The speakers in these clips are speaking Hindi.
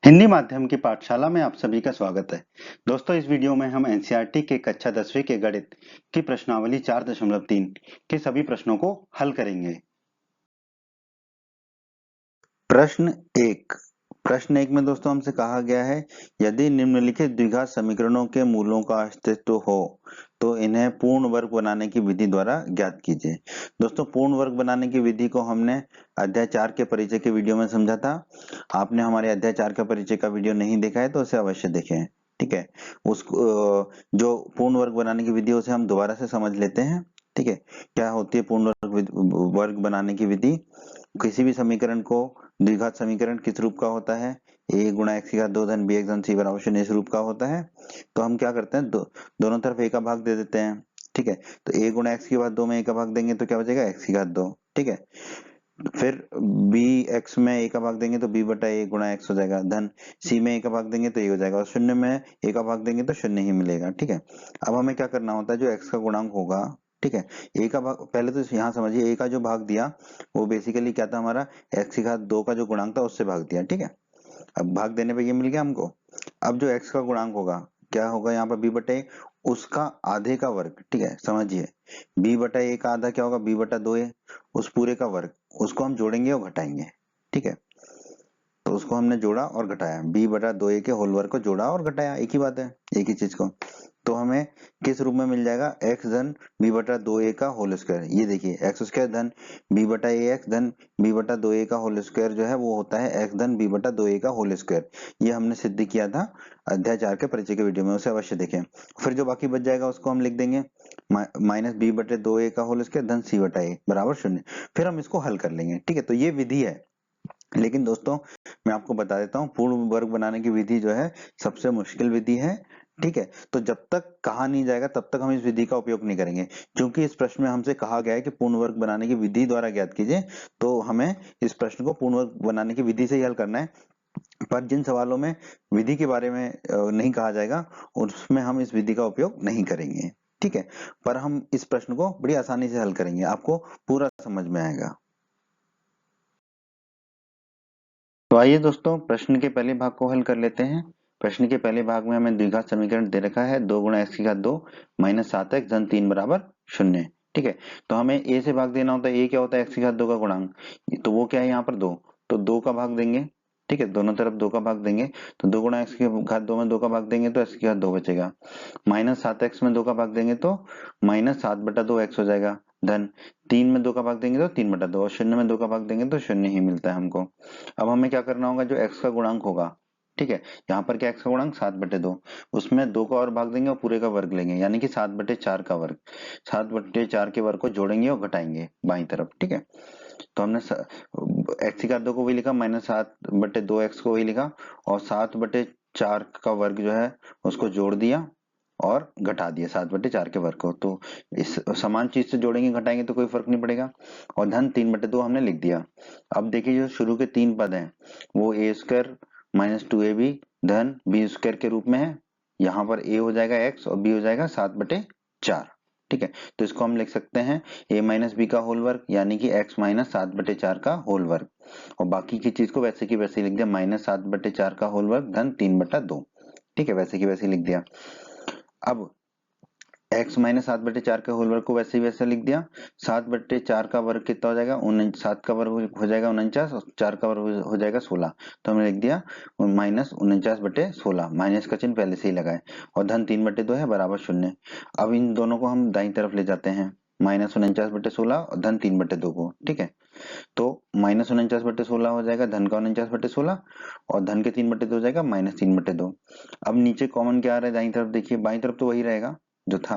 हिंदी माध्यम की पाठशाला में आप सभी का स्वागत है। दोस्तों, इस वीडियो में हम एनसीईआरटी के कक्षा 10वीं के गणित की प्रश्नावली 4.3 के सभी प्रश्नों को हल करेंगे। प्रश्न एक। प्रश्न एक में दोस्तों हमसे कहा गया है, यदि निम्नलिखित द्विघात समीकरणों के मूलों का अस्तित्व हो तो इन्हें पूर्ण वर्ग बनाने की विधि द्वारा ज्ञात कीजिए। दोस्तों, पूर्ण वर्ग बनाने की विधि को हमने अध्याय 4 के परिचय के वीडियो में समझा था। आपने हमारे अध्याय 4 का परिचय का वीडियो नहीं देखा है तो उसे अवश्य देखें। ठीक है, उसको जो पूर्ण वर्ग बनाने की विधि उसे हम दोबारा से समझ लेते हैं। ठीक है, क्या होती है पूर्ण वर्ग बनाने की विधि? किसी भी समीकरण को, द्विघात समीकरण किस रूप का होता है? a गुणा एक्स की घात 2 धन बी एक्स धन सी बराबर 0 इस रूप का होता है। तो हम क्या करते हैं, दोनों तरफ a का भाग दे देते हैं। ठीक है, तो a गुणा एक्स की घात 2 में a का भाग देंगे तो क्या बचेगा, एक्स की घात 2। ठीक है, फिर b x में a का भाग देंगे तो b बटा a गुणा x हो जाएगा, धन c में a का भाग देंगे तो a हो जाएगा, और शून्य में a का भाग देंगे तो शून्य ही मिलेगा। ठीक है, अब हमें क्या करना होता है, जो x का गुणांक होगा, ठीक है, a का भाग, पहले तो यहाँ समझिए, a का जो भाग दिया वो बेसिकली क्या था, हमारा x की घात 2 का जो गुणांक था उससे भाग दिया। ठीक है, अब भाग देने पे ये मिल गया हमको। अब जो x का गुणांक होगा, क्या होगा यहाँ पर, b बटे उसका आधे का वर्ग। ठीक है, समझिए, b बटा a का आधा क्या होगा, b बटा 2a, उस पूरे का वर्ग, उसको हम जोड़ेंगे और घटाएंगे। ठीक है, तो उसको हमने जोड़ा और घटाया, b बटा 2a के होल वर्ग को जोड़ा और घटाया, एक ही बात है, एक ही चीज को। तो हमें किस रूप में मिल जाएगा, x धन b बटा 2a का होल स्क्वायर। ये देखिए, एक्स स्क्वायर धन b बटा ए एक्स धन b बटा 2a का होल स्क्वायर जो है वो होता है x धन b बटा 2a का होल स्क्वायर। ये हमने सिद्ध किया था अध्याय 4 के परिचय के वीडियो में, उसे अवश्य देखें। फिर जो बाकी बच जाएगा उसको हम लिख देंगे माइनस b बटे 2a का होल स्क्वायर धन c बटा a बराबर 0। फिर हम इसको हल कर लेंगे। ठीक है, तो ये विधि है। लेकिन दोस्तों, मैं आपको बता देता हूँ, पूर्ण वर्ग बनाने की विधि जो है सबसे मुश्किल विधि है। ठीक है, तो जब तक कहा नहीं जाएगा तब तक हम इस विधि का उपयोग नहीं करेंगे, क्योंकि इस प्रश्न में हमसे कहा गया है कि पूर्ण वर्ग बनाने की विधि द्वारा ज्ञात कीजिए। तो हमें इस प्रश्न को पूर्ण वर्ग बनाने की विधि से ही हल करना है। पर जिन सवालों में विधि के बारे में नहीं कहा जाएगा उसमें हम इस विधि का उपयोग नहीं करेंगे। ठीक है, पर हम इस प्रश्न को बड़ी आसानी से हल करेंगे, आपको पूरा समझ में आएगा। तो आइए दोस्तों, प्रश्न के पहले भाग को हल कर लेते हैं। प्रश्न के पहले भाग में हमें द्विघात समीकरण दे रखा है, 2 गुणा एक्स की घात 2 माइनस 7x धन 3 बराबर 0। ठीक है, तो हमें a से भाग देना होता है। a क्या होता है, एक्स की घात 2 का गुणांक, तो वो क्या है यहाँ पर 2, तो 2 का भाग देंगे। ठीक है, दोनों तरफ 2 का भाग देंगे, तो 2 गुणा एक्स की घात 2 में 2 का भाग देंगे तो एक्स की घात 2 बचेगा, माइनस 7x में 2 का भाग देंगे तो माइनस 7 बटा 2 एक्स हो जाएगा, धन 3 में 2 का भाग देंगे तो 3 बटा 2, और शून्य में 2 का भाग देंगे तो शून्य ही मिलता है हमको। अब हमें क्या करना होगा, जो x का गुणांक होगा, ठीक है, यहाँ पर क्या x का गुणांक 7/2, उसमें 2 का और भाग देंगे और पूरे का वर्ग लेंगे, यानी कि 7/4 का वर्ग, 7/4 के वर्ग को जोड़ेंगे और घटाएंगे बाईं तरफ। ठीक है, तो हमने एक्स की घात 2 को वही लिखा, माइनस 7/2 एक्स को वही लिखा, और 7/4 का वर्ग जो है उसको जोड़ दिया और घटा दिया 7/4 के वर्ग को। तो इस समान चीज से जोड़ेंगे घटाएंगे तो कोई फर्क नहीं पड़ेगा, और धन 3/2 हमने लिख दिया। अब देखिए, जो शुरू के 3 पद हैं वो ए स्क्वायर माइनस 2ab धन बी स्क्वायर के रूप में है। यहाँ पर a हो जाएगा x और b हो जाएगा 7/4। ठीक है, तो इसको हम लिख सकते हैं a माइनस बी का होल वर्ग, यानी कि x माइनस 7/4 का होल वर्ग, और बाकी की चीज को वैसे की वैसे लिख दिया, माइनस 7/4 का होल वर्ग धन 3/2। ठीक है, वैसे की वैसे लिख दिया। अब x माइनस 7/4 के होल वर्ग को वैसे ही वैसे लिख दिया। 7/4 का वर्ग कितना हो जाएगा, 7 का वर्ग हो जाएगा 49, और 4 का वर्ग हो जाएगा 16, तो हमने लिख दिया माइनस 49/16, माइनस का चिन्ह पहले से ही लगाए, और धन 3/2 है बराबर 0। अब इन दोनों को हम दाईं तरफ ले जाते हैं, माइनस 49/16 और धन 3/2 को। ठीक है, तो माइनस 49/16 हो जाएगा धन का 49/16, और धन के 3/2 हो जाएगा माइनस 3/2। अब नीचे कॉमन क्या आ रहा है, दाईं तरफ देखिए, बाईं तरफ तो वही रहेगा जो था,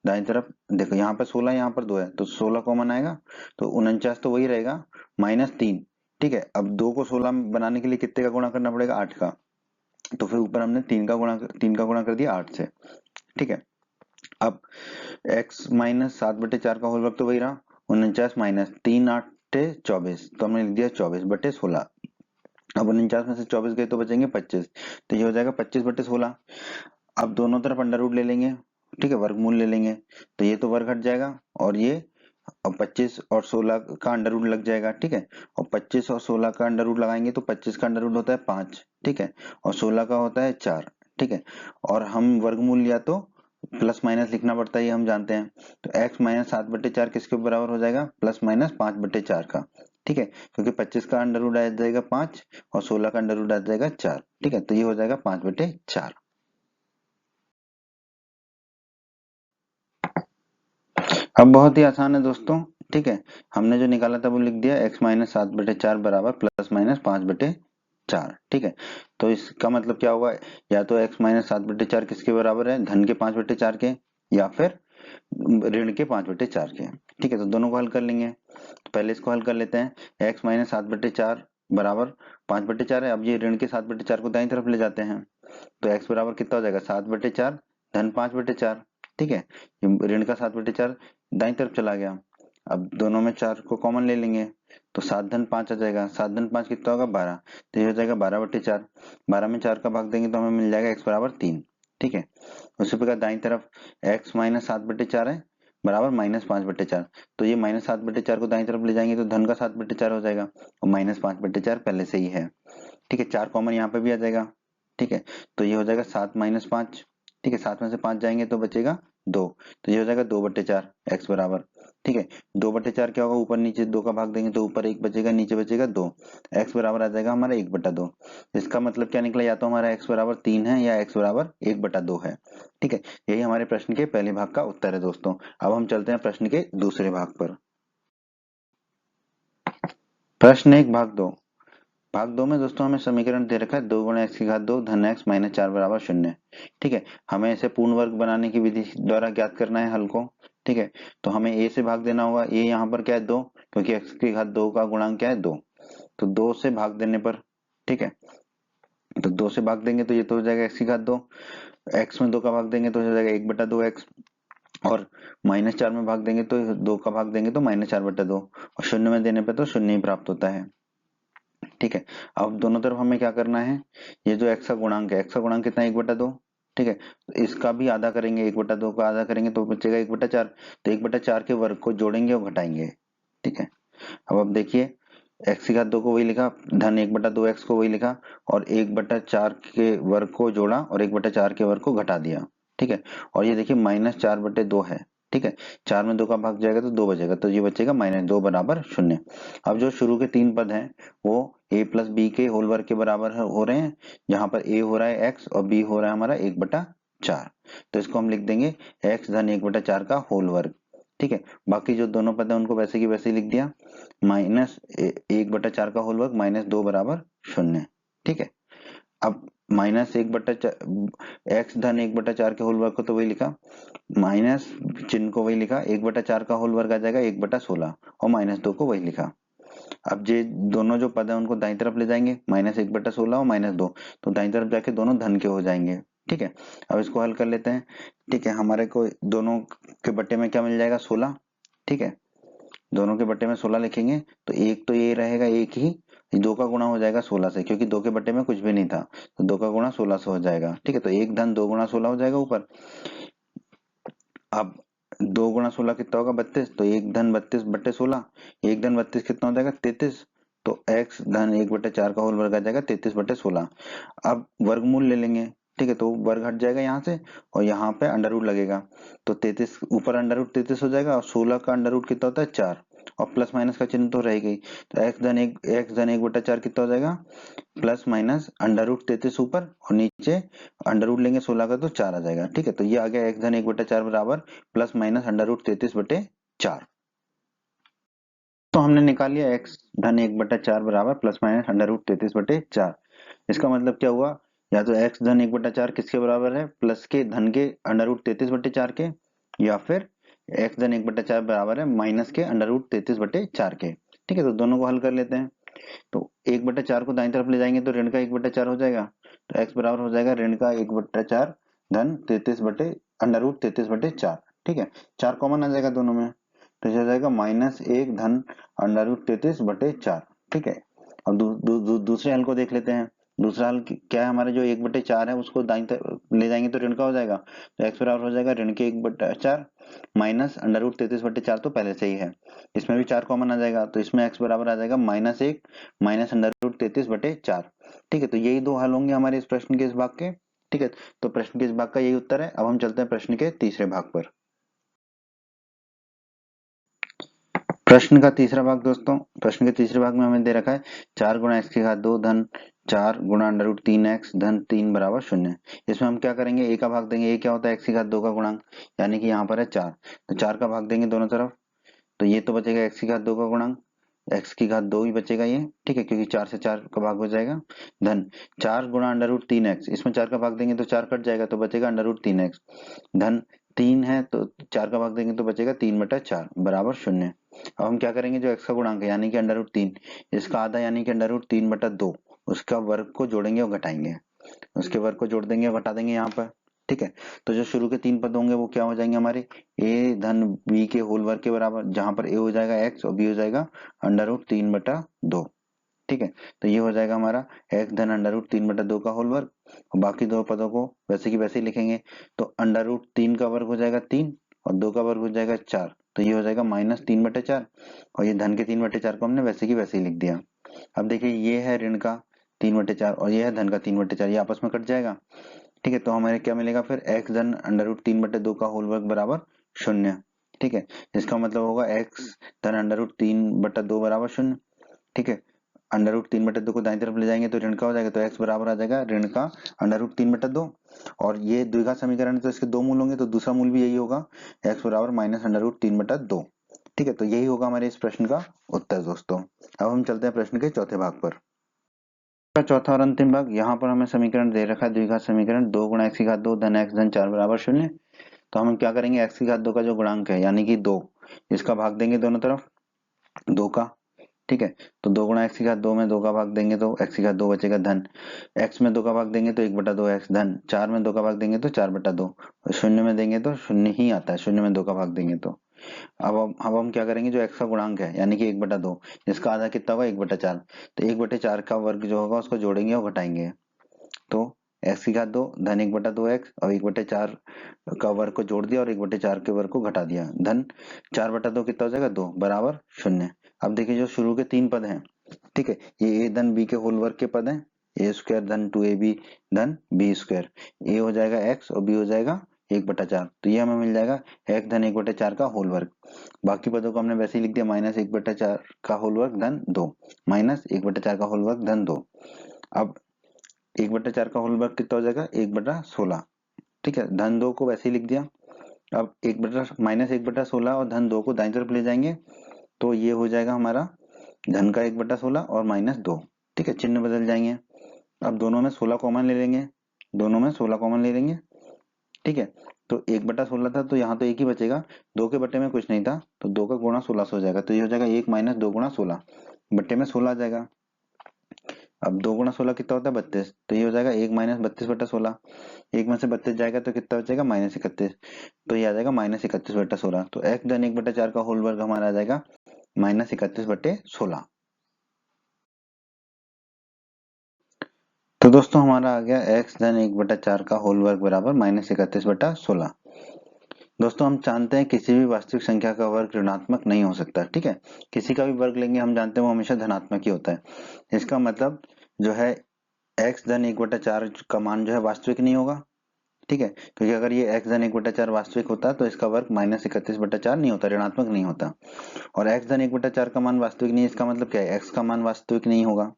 दाईं तरफ देखो, यहाँ पर 16, यहाँ पर 2 है, तो 16 कॉमन आएगा, तो 49 तो वही रहेगा, माइनस 3। ठीक है, अब 2 को 16 बनाने के लिए कितने का गुणा करना पड़ेगा, 8 का, तो फिर ऊपर हमने 3 का गुणा कर दिया 8 से। ठीक है, अब x माइनस 7/4 का होल वर्ग तो वही रहा, 49 माइनस 3 8 24, तो हमने लिख दिया 24/16। अब 49 में से 24 गए तो बचेंगे 25, तो ये हो जाएगा 25/16। अब दोनों तरफ अंडर रूट ले लेंगे, ठीक है, वर्गमूल ले लेंगे, तो ये तो वर्ग हट जाएगा, और ये और 25 और 16 का अंडर रूट लग जाएगा, ठीक है। और 25 और 16 का अंडर रूट लगाएंगे तो 25 का अंडर रूट होता है 5, ठीक है, और 16 का होता है 4, ठीक है। और हम वर्गमूल या तो प्लस माइनस लिखना पड़ता है, ये हम जानते हैं। तो x माइनस 7/4 किसके बराबर हो जाएगा, प्लस माइनस 5/4 का, ठीक है, क्योंकि 25 का अंडर रूट आ जाएगा 5 और 16 का अंडर रूट आ जाएगा 4, ठीक है। तो ये हो जाएगा 5/4। अब बहुत ही आसान है दोस्तों, ठीक है। हमने जो निकाला था वो लिख दिया, x माइनस 7/4 बराबर प्लस माइनस 5/4, ठीक है। तो इसका मतलब क्या होगा, या तो x माइनस 7/4 किसके बराबर है, धन के 5/4 के, या फिर ऋण के 5/4 के, ठीक है। तो दोनों को हल कर लेंगे। तो पहले इसको हल कर लेते हैं, x माइनस 7/4 बराबर 5/4 है। अब ये ऋण के 7/4 को दाईं तरफ ले जाते हैं, तो x बराबर कितना हो जाएगा, 7/4 धन 5/4, ठीक है। ये ऋण का 7/4 दाईं तरफ चला गया। अब दोनों में 4 को कॉमन ले लेंगे, तो 7 धन 5 आ जाएगा, 7 धन 5 कितना होगा, 12। तो ये हो जाएगा 12/4। 12 में 4 का भाग देंगे तो हमें मिल जाएगा x बराबर 3, ठीक है। उसी प्रकार दाईं तरफ x माइनस 7/4 है बराबर माइनस 5/4। तो ये माइनस 7/4 को दाईं तरफ ले जाएंगे तो धन का 7/4 हो जाएगा, और माइनस 5/4 पहले से ही है, ठीक है। 4 कॉमन यहाँ पे भी आ जाएगा, ठीक है। तो ये हो जाएगा 7 माइनस 5, ठीक है। 7 में से 5 जाएंगे तो बचेगा 2, तो ये हो जाएगा 2/4 x बराबर, ठीक है। 2/4 क्या होगा, ऊपर नीचे 2 का भाग देंगे तो ऊपर 1 बचेगा, नीचे बचेगा 2, x बराबर आ जाएगा हमारा 1/2। इसका मतलब क्या निकला, या तो हमारा x बराबर 3 है या x बराबर 1/2 है, ठीक है। यही हमारे प्रश्न के पहले भाग का उत्तर है दोस्तों। अब हम चलते हैं प्रश्न के दूसरे भाग पर। प्रश्न 1 भाग 2। भाग 2 में दोस्तों हमें समीकरण दे रखा है 2 गुणा x की घात 2 धन x माइनस 4 बराबर 0, ठीक है। हमें इसे पूर्ण वर्ग बनाने की विधि द्वारा ज्ञात करना है हल को, ठीक है। तो हमें a से भाग देना होगा, a यहाँ पर क्या है 2, क्योंकि x की घात 2 का गुणांक क्या है 2, तो 2 से भाग देने पर, ठीक है, तो 2 से भाग देंगे तो ये तो हो जाएगा x की घात 2, x में 2 का भाग देंगे तो हो जाएगा 1/2x, और माइनस 4 में भाग देंगे तो 2 का भाग देंगे तो -4/2, और शून्य में देने पे तो शून्य ही प्राप्त होता है, ठीक है। अब दोनों तरफ हमें क्या करना है, ये जो x का गुणांक है, x का गुणांक कितना है 1/2, ठीक है। तो इसका भी आधा करेंगे, 1/2 का आधा करेंगे तो बचेगा 1/4, तो 1/4 के वर्ग को जोड़ेंगे और घटाएंगे, ठीक है। अब देखिए, x की घात 2 को वही लिखा, धन 1/2x को वही लिखा, और 1/4 के वर्ग को जोड़ा और 1/4 के वर्ग को घटा दिया, ठीक है। और ये देखिए -4/2 है, ठीक है। 4 में 2 का भाग जाएगा तो 2 बचेगा, तो ये बचेगा -2 बराबर 0। अब जो शुरू के 3 पद हैं वो a प्लस बी के होल वर्ग के बराबर हो रहे हैं, जहां पर a हो रहा है x और b हो रहा है हमारा 1/4। तो इसको हम लिख देंगे x धन 1/4 का होल वर्ग, ठीक है। बाकी जो दोनों पद है उनको वैसे की वैसे ही लिख दिया, माइनस 1/4 का होल वर्ग -2 बराबर 0, ठीक है। अब माइनस 1/4 एक्स धन 1/4 के होल वर्ग को तो वही लिखा, माइनस चिन्ह को वही लिखा, 1/4 का होल वर्ग आ जाएगा 1/16, और -2 को वही लिखा। अब ये दोनों जो पद है उनको दाईं तरफ ले जाएंगे, -1/16 और -2, तो दाईं तरफ जाके दोनों धन के हो जाएंगे, ठीक है। अब इसको हल कर लेते हैं, ठीक है। हमारे को दोनों के बट्टे में क्या मिल जाएगा, 16, ठीक है। दोनों के बट्टे में 16 लिखेंगे तो एक तो ये रहेगा, एक ही 2 का गुणा हो जाएगा 16 से, क्योंकि 2 के बट्टे में कुछ भी नहीं था, तो 2 का गुणा 16 से हो जाएगा, ठीक है। तो एक धन 2 गुणा 16 हो जाएगा ऊपर। अब 2 गुणा 16 कितना होगा, 32, तो एक धन 32/16, एक धन 32 कितना हो जाएगा 33, तो x धन 1/4 का होल वर्ग आ जाएगा 33/16। अब वर्गमूल ले लेंगे, ठीक है, तो वर्ग हट जाएगा यहाँ से और यहाँ पे अंडर रूट लगेगा, तो 33 ऊपर अंडर रूट 33 हो जाएगा, और 16 का अंडर रूट कितना होता है 4, और प्लस माइनस का चिन्ह तो रह गई, तो x धन 1/4 कितना हो जाएगा, प्लस माइनस अंडर रूट 33 ऊपर और नीचे अंडर रूट लेंगे 16 का तो 4 आ जाएगा, ठीक है। तो ये आ गया x धन 1/4 बराबर प्लस माइनस अंडर रूट 33/4। तो हमने निकाल लिया x धन 1/4 बराबर प्लस माइनस अंडर रूट 33/4। इसका मतलब क्या हुआ, या तो x धन 1/4 किसके बराबर है, प्लस के धन के अंडर रूट 33/4 के, या फिर x धन 1/4 बराबर है माइनस के अंडर रूट 33/4 के, ठीक है। तो दोनों को हल कर लेते हैं, तो 1/4 को दाईं तरफ ले जाएंगे तो ऋण का 1/4 हो जाएगा, तो x बराबर हो जाएगा ऋण का 1/4 धन 33 बटे अंडर रूट 33/4, ठीक है। 4 कॉमन आ जाएगा दोनों में, तो ये हो जाएगा -1 धन अंडर रूट 33/4, ठीक है। अब दूसरे हल को देख लेते हैं, दूसरा हल क्या है हमारा, जो 1/4 है उसको दाईं तरफ ले जाएंगे तो ऋण का हो जाएगा, तो x बराबर हो जाएगा ऋण के 1/4 माइनस √33/4 तो पहले से ही है, इसमें भी 4 कॉमन आ जाएगा, तो इसमें x बराबर आ जाएगा -1 माइनस √33/4। ठीक है, तो यही दो हल होंगे हमारे इस प्रश्न के इस भाग के। ठीक है, तो प्रश्न के इस भाग का यही उत्तर है। अब हम चलते हैं प्रश्न के तीसरे भाग पर। प्रश्न का तीसरा भाग दोस्तों, प्रश्न के तीसरे भाग में हमें दे रखा है 4 गुणा x की घात 2 धन 4 गुणा √3x धन 3 बराबर 0। इसमें हम क्या करेंगे, a का भाग देंगे, a क्या होता है x की घात 2 का गुणांक, यानी कि यहाँ पर है 4, तो 4 का भाग देंगे दोनों तरफ, तो ये तो बचेगा x की घात 2 का गुणांक, x की घात 2 ही बचेगा ये। ठीक है, क्योंकि 4 से 4 का भाग हो जाएगा, धन 4 गुणा √3x, इसमें 4 का भाग देंगे तो 4 कट जाएगा तो बचेगा √3x, धन 3 है तो 4 का भाग देंगे तो बचेगा 3/4 बराबर 0। अब हम क्या करेंगे, जो x का गुणांक है यानी कि √3, इसका आधा यानी कि √3/2, उसका वर्ग को जोड़ेंगे और घटाएंगे, उसके वर्ग को जोड़ देंगे और घटा देंगे यहाँ पर। ठीक है, तो जो शुरू के 3 पद होंगे वो क्या हो जाएंगे हमारे, a धन b के होल वर्ग के बराबर, जहां पर a हो जाएगा x और b हो जाएगा √3/2। ठीक है, तो ये हो जाएगा हमारा x धन √3/2 का होल वर्ग, और बाकी दो पदों को वैसे की वैसे ही लिखेंगे, तो √3 का वर्ग हो जाएगा 3 और 2 का वर्ग हो जाएगा 4, तो ये हो जाएगा -3/4, और ये धन के 3/4 को हमने वैसे की वैसे ही लिख दिया। अब देखिए ये है ऋण का 3/4 और ये है धन का 3/4, ये आपस में कट जाएगा। ठीक है, तो हमें क्या मिलेगा फिर, x धन √3/2 का होल वर्ग बराबर 0। ठीक है, इसका मतलब होगा x धन √3/2 बराबर 0। ठीक है, √3/2 को दाईं तरफ ले जाएंगे तो ऋण का हो जाएगा, तो x बराबर आ जाएगा ऋण का √3/2, और ये द्विघात समीकरण है तो इसके दो मूल होंगे, तो दूसरा मूल भी यही होगा, x बराबर -√3/2। ठीक है, तो यही होगा हमारे इस प्रश्न का उत्तर दोस्तों। अब हम चलते हैं प्रश्न के चौथे भाग पर। का चौथा और अंतिम भाग, यहाँ पर हमें समीकरण दे रखा है द्विघात समीकरण 2 गुणा x की घात 2 धन x धन 4 बराबर 0। तो हम क्या करेंगे, x की घात 2 का जो गुणांक है यानी कि 2, इसका भाग देंगे दोनों तरफ 2 का। ठीक है, तो 2 गुणा x की घात 2 में 2 का भाग देंगे तो x की घात 2 बचेगा, धन x में 2 का भाग देंगे तो 1/2x, धन 4 में 2 का भाग देंगे तो 4/2, और 0 में देंगे तो 0 ही आता है, 0 में 2 का भाग देंगे तो। अब हम क्या करेंगे, जो x का गुणांक है यानी कि 1/2, इसका आधा कितना होगा 1/4, तो 1/4 का वर्ग जो होगा उसको जोड़ेंगे और घटाएंगे, तो x की घात 2 धन 1/2x और 1/4 का वर्ग को जोड़ दिया और 1/4 के वर्ग को घटा दिया, धन 4/2 कितना हो जाएगा 2 बराबर 0। अब देखिए जो शुरू के 3 पद हैं, ठीक है, ये a धन b के होल वर्ग के पद हैं, a² धन 2ab धन b², a हो जाएगा x और b हो जाएगा 1/4, तो ये हमें मिल जाएगा x धन 1/4 का होल वर्ग। बाकी पदों को हमने वैसे ही लिख दिया, -1/4 का होल वर्ग धन 2, -1/4 का होल वर्ग धन 2। अब 1/4 का होल वर्ग कितना हो जाएगा 1/16। ठीक है, धन 2 को वैसे ही लिख दिया। अब -1/16 और धन 2 को दाईं तरफ ले जाएंगे तो ये हो जाएगा हमारा धन का 1/16 और -2। ठीक है, चिन्ह बदल जाएंगे। अब दोनों में 16 कॉमन ले लेंगे, दोनों में 16 कॉमन ले लेंगे। ठीक है, तो 1/16 था तो यहाँ तो एक ही बचेगा, 2 के बट्टे में कुछ नहीं था तो 2 का गुणा 16 से हो जाएगा, तो ये हो जाएगा 1 - 2 गुणा 16, बट्टे में 16 आ जाएगा। अब 2 गुणा 16 कितना होता है 32, तो ये हो जाएगा 1 - 32/16, 1 में से 32 जाएगा तो कितना बचेगा -31, तो ये आ जाएगा -31/16, तो x धन 1/4 का होल वर्ग हमारा आ जाएगा -31/16। तो दोस्तों हमारा आ गया x धन 1/4 का होल वर्ग बराबर -31/16। दोस्तों हम जानते हैं किसी भी वास्तविक संख्या का वर्ग ऋणात्मक नहीं हो सकता। ठीक है, किसी का भी वर्ग लेंगे हम जानते हैं वो हमेशा धनात्मक ही होता है। इसका मतलब जो है x धन 1/4 का मान जो है वास्तविक नहीं होगा। ठीक है, क्योंकि अगर ये x धन 1/4 वास्तविक होता तो इसका वर्ग -31/4 नहीं होता, ऋणात्मक नहीं होता। और x धन 1/4 का मान वास्तविक नहीं है, इसका मतलब क्या है, x का मान वास्तविक नहीं होगा।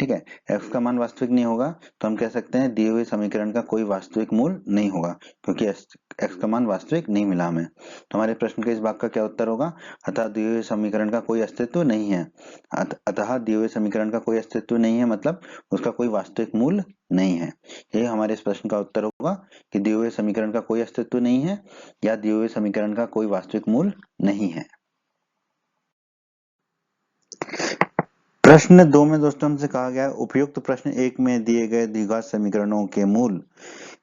ठीक है, x का मान वास्तविक नहीं होगा तो हम कह सकते हैं दिए हुए समीकरण का कोई वास्तविक मूल नहीं होगा, क्योंकि x का मान वास्तविक नहीं मिला हमें। तो हमारे प्रश्न के इस भाग का क्या उत्तर होगा, अतः दिए हुए समीकरण का कोई अस्तित्व नहीं है। अतः दिए हुए समीकरण का कोई अस्तित्व नहीं है मतलब उसका कोई वास्तविक मूल नहीं है। यही हमारे इस प्रश्न का उत्तर होगा कि दिए हुए समीकरण का कोई अस्तित्व नहीं है या दिए हुए समीकरण का कोई वास्तविक मूल नहीं है। प्रश्न 2 में दोस्तों हमसे कहा गया है उपयुक्त प्रश्न 1 में दिए गए द्विघात समीकरणों के मूल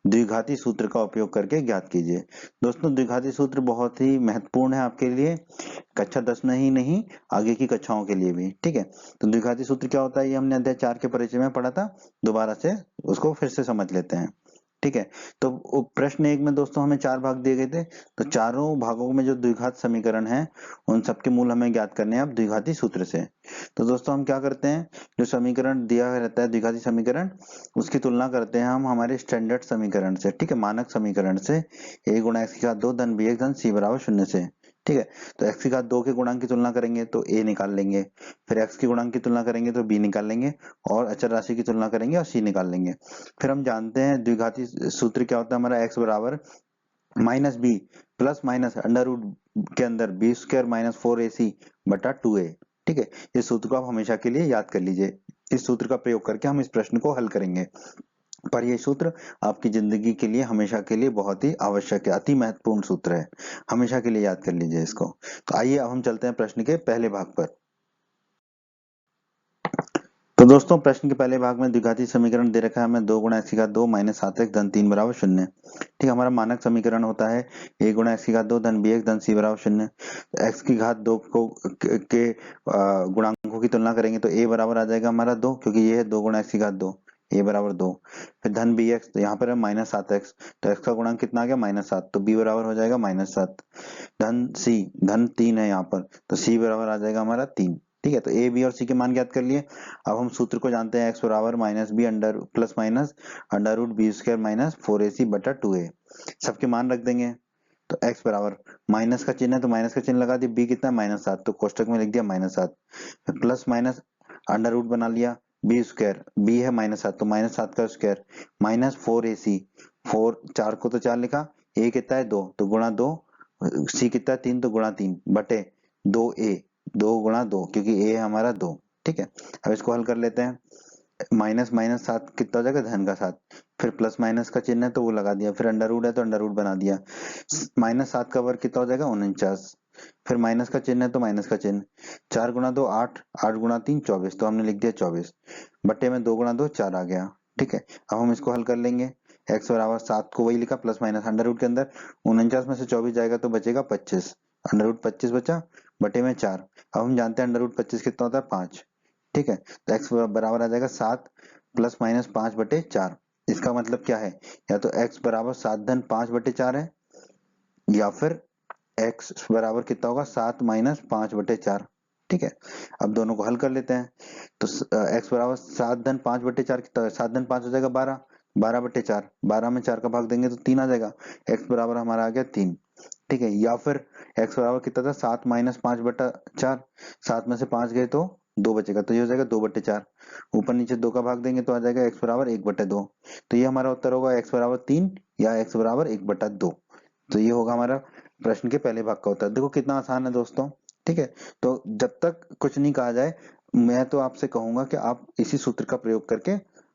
द्विघाती सूत्र का उपयोग करके ज्ञात कीजिए। दोस्तों द्विघाती सूत्र बहुत ही महत्वपूर्ण है आपके लिए, कक्षा 10 में ही नहीं आगे की कक्षाओं के लिए भी, ठीक है। तो द्विघाती सूत्र क्या होता है ये हमने अध्याय 4 के परिचय में पढ़ा था, दोबारा से उसको फिर से समझ लेते हैं, ठीक है। तो प्रश्न 1 में दोस्तों हमें 4 भाग दिए गए थे, तो चारों भागों में जो द्विघात समीकरण है उन सबके मूल हमें ज्ञात करने हैं अब द्विघाती सूत्र से। तो दोस्तों हम क्या करते हैं, जो समीकरण दिया रहता है द्विघाती समीकरण, उसकी तुलना करते हैं हम हमारे स्टैंडर्ड समीकरण से, ठीक है, मानक समीकरण से, a गुणा x की घात 2 धन bx धन c बराबर 0 से, ठीक है। तो x की घात 2 के गुणांक की तुलना करेंगे तो a निकाल लेंगे, फिर x की गुणांक की तुलना करेंगे तो b निकाल लेंगे, और अचर राशि की तुलना करेंगे और c निकाल लेंगे। फिर हम जानते हैं द्विघाती सूत्र क्या होता है हमारा, x बराबर minus B plus minus under root के अंदर बी स्क्वायर माइनस 4ac बटा 2a, ठीक है। इस सूत्र को आप हमेशा के लिए याद कर लीजिए, इस सूत्र का प्रयोग करके हम इस प्रश्न को हल करेंगे, पर यह सूत्र आपकी जिंदगी के लिए हमेशा के लिए बहुत ही आवश्यक है, अति महत्वपूर्ण सूत्र है, हमेशा के लिए याद कर लीजिए इसको। तो आइए अब हम चलते हैं प्रश्न के पहले भाग पर। तो दोस्तों प्रश्न के पहले भाग में द्विघाती समीकरण दे रखा है हमें 2 गुणा एक्स की घात 2 माइनस 7x धन 3 बराबर 0, ठीक है। हमारा मानक समीकरण होता है a गुणा एक्स की घात 2 धन bx धन c बराबर 0। एक्स की घात 2 को के गुणांकों की तुलना करेंगे तो a बराबर आ जाएगा हमारा 2, क्योंकि ये है 2 गुणा एक्स की घात 2, a बराबर 2। फिर धन bx, तो यहाँ पर है माइनस 7x, तो x का गुणांक कितना आ गया माइनस 7, तो b बराबर हो जाएगा माइनस 7। धन c, धन 3 है यहाँ पर, तो c बराबर आ जाएगा हमारा 3, ठीक है। तो a b और c के मान ज्ञात कर लिए। अब हम सूत्र को जानते हैं x बराबर minus B under plus minus under root B square minus 4ac बटा 2a, सबके मान रख देंगे। तो x बराबर माइनस का चिन्ह है तो माइनस का चिन्ह लगा दिया, b कितना है माइनस 7, तो कोष्टक में लिख दिया minus 7, plus minus under root बना लिया, बी स्क्वायर, बी है माइनस 7 तो माइनस 7 का स्क्वायर माइनस 4ac, 4 4 को तो 4 लिखा, a कितना है 2 तो गुणा 2, c कितना है 3 तो गुणा 3 बटे 2a, 2 गुणा 2 क्योंकि a है हमारा 2, ठीक है। अब इसको हल कर लेते हैं, माइनस माइनस 7 कितना हो जाएगा धन का 7, फिर प्लस माइनस का चिन्ह है तो वो लगा दिया, फिर अंडर रूट है तो अंडर रूट बना दिया, माइनस 7 का वर्ग कितना हो जाएगा 49, फिर माइनस का चिन्ह है तो माइनस का चिन्ह, 4 गुणा 2 8, 8 गुणा 3 24, तो हमने लिख दिया 24 बट्टे में 2 गुणा 2 4 आ गया, ठीक है। अब हम इसको हल कर लेंगे, x बराबर 7 को वही लिखा प्लस माइनस अंडर रूट के अंदर 49 में से 24 जाएगा तो बचेगा 25, अंडर रूट 25 बचा बटे में 4। अब हम जानते हैं अंडर रूट 25 कितना होता है 5, ठीक है। तो x बराबर आ जाएगा 7 प्लस माइनस 5 बटे 4। इसका मतलब क्या है, या तो x बराबर 7 धन 5 बटे 4 है, या फिर x बराबर कितना होगा 7 माइनस 5 बटे 4, ठीक है। अब दोनों को हल कर लेते हैं, तो x बराबर 7 धन 5 बटे 4 कितना है, 7 धन 5 हो जाएगा 12, 12 बटे 4, 12 में 4 का भाग देंगे तो 3 आ जाएगा, x बराबर हमारा आ गया 3, ठीक है। या फिर x बराबर कितना था 7 माइनस 5 बटा 4, 7 में से 5 गए तो 2 बचेगा, तो ये हो जाएगा 2 बटे 4, ऊपर नीचे 2 का भाग देंगे तो आ जाएगा x बराबर 1 बटे 2, तो ये हमारा उत्तर होगा x बराबर 3 या x बराबर 1 बटा 2। तो ये होगा हमारा प्रश्न के पहले भाग का उत्तर। देखो कितना आसान है दोस्तों, ठीक है। तो जब तक कुछ नहीं कहा जाए मैं तो आपसे कहूंगा कि आप इसी सूत्र का प्रयोग करके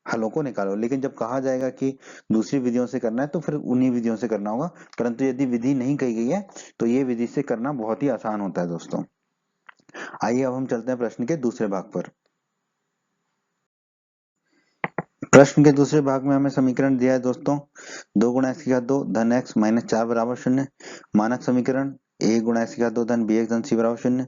हलों को निकालो, लेकिन जब कहा जाएगा कि दूसरी विधियों से करना है तो फिर उन्हीं विधियों से करना होगा, परंतु यदि विधि नहीं कही गई है तो ये विधि से करना बहुत ही आसान होता है दोस्तों। आइए अब हम चलते हैं प्रश्न के दूसरे भाग पर। प्रश्न के दूसरे भाग में हमें समीकरण दिया है दोस्तों 2 गुणा एक्स की घात 2 धन एक्स माइनस 4 बराबर 0, मानक समीकरण a गुणा एक्स की घात 2 धन bx धन c बराबर 0।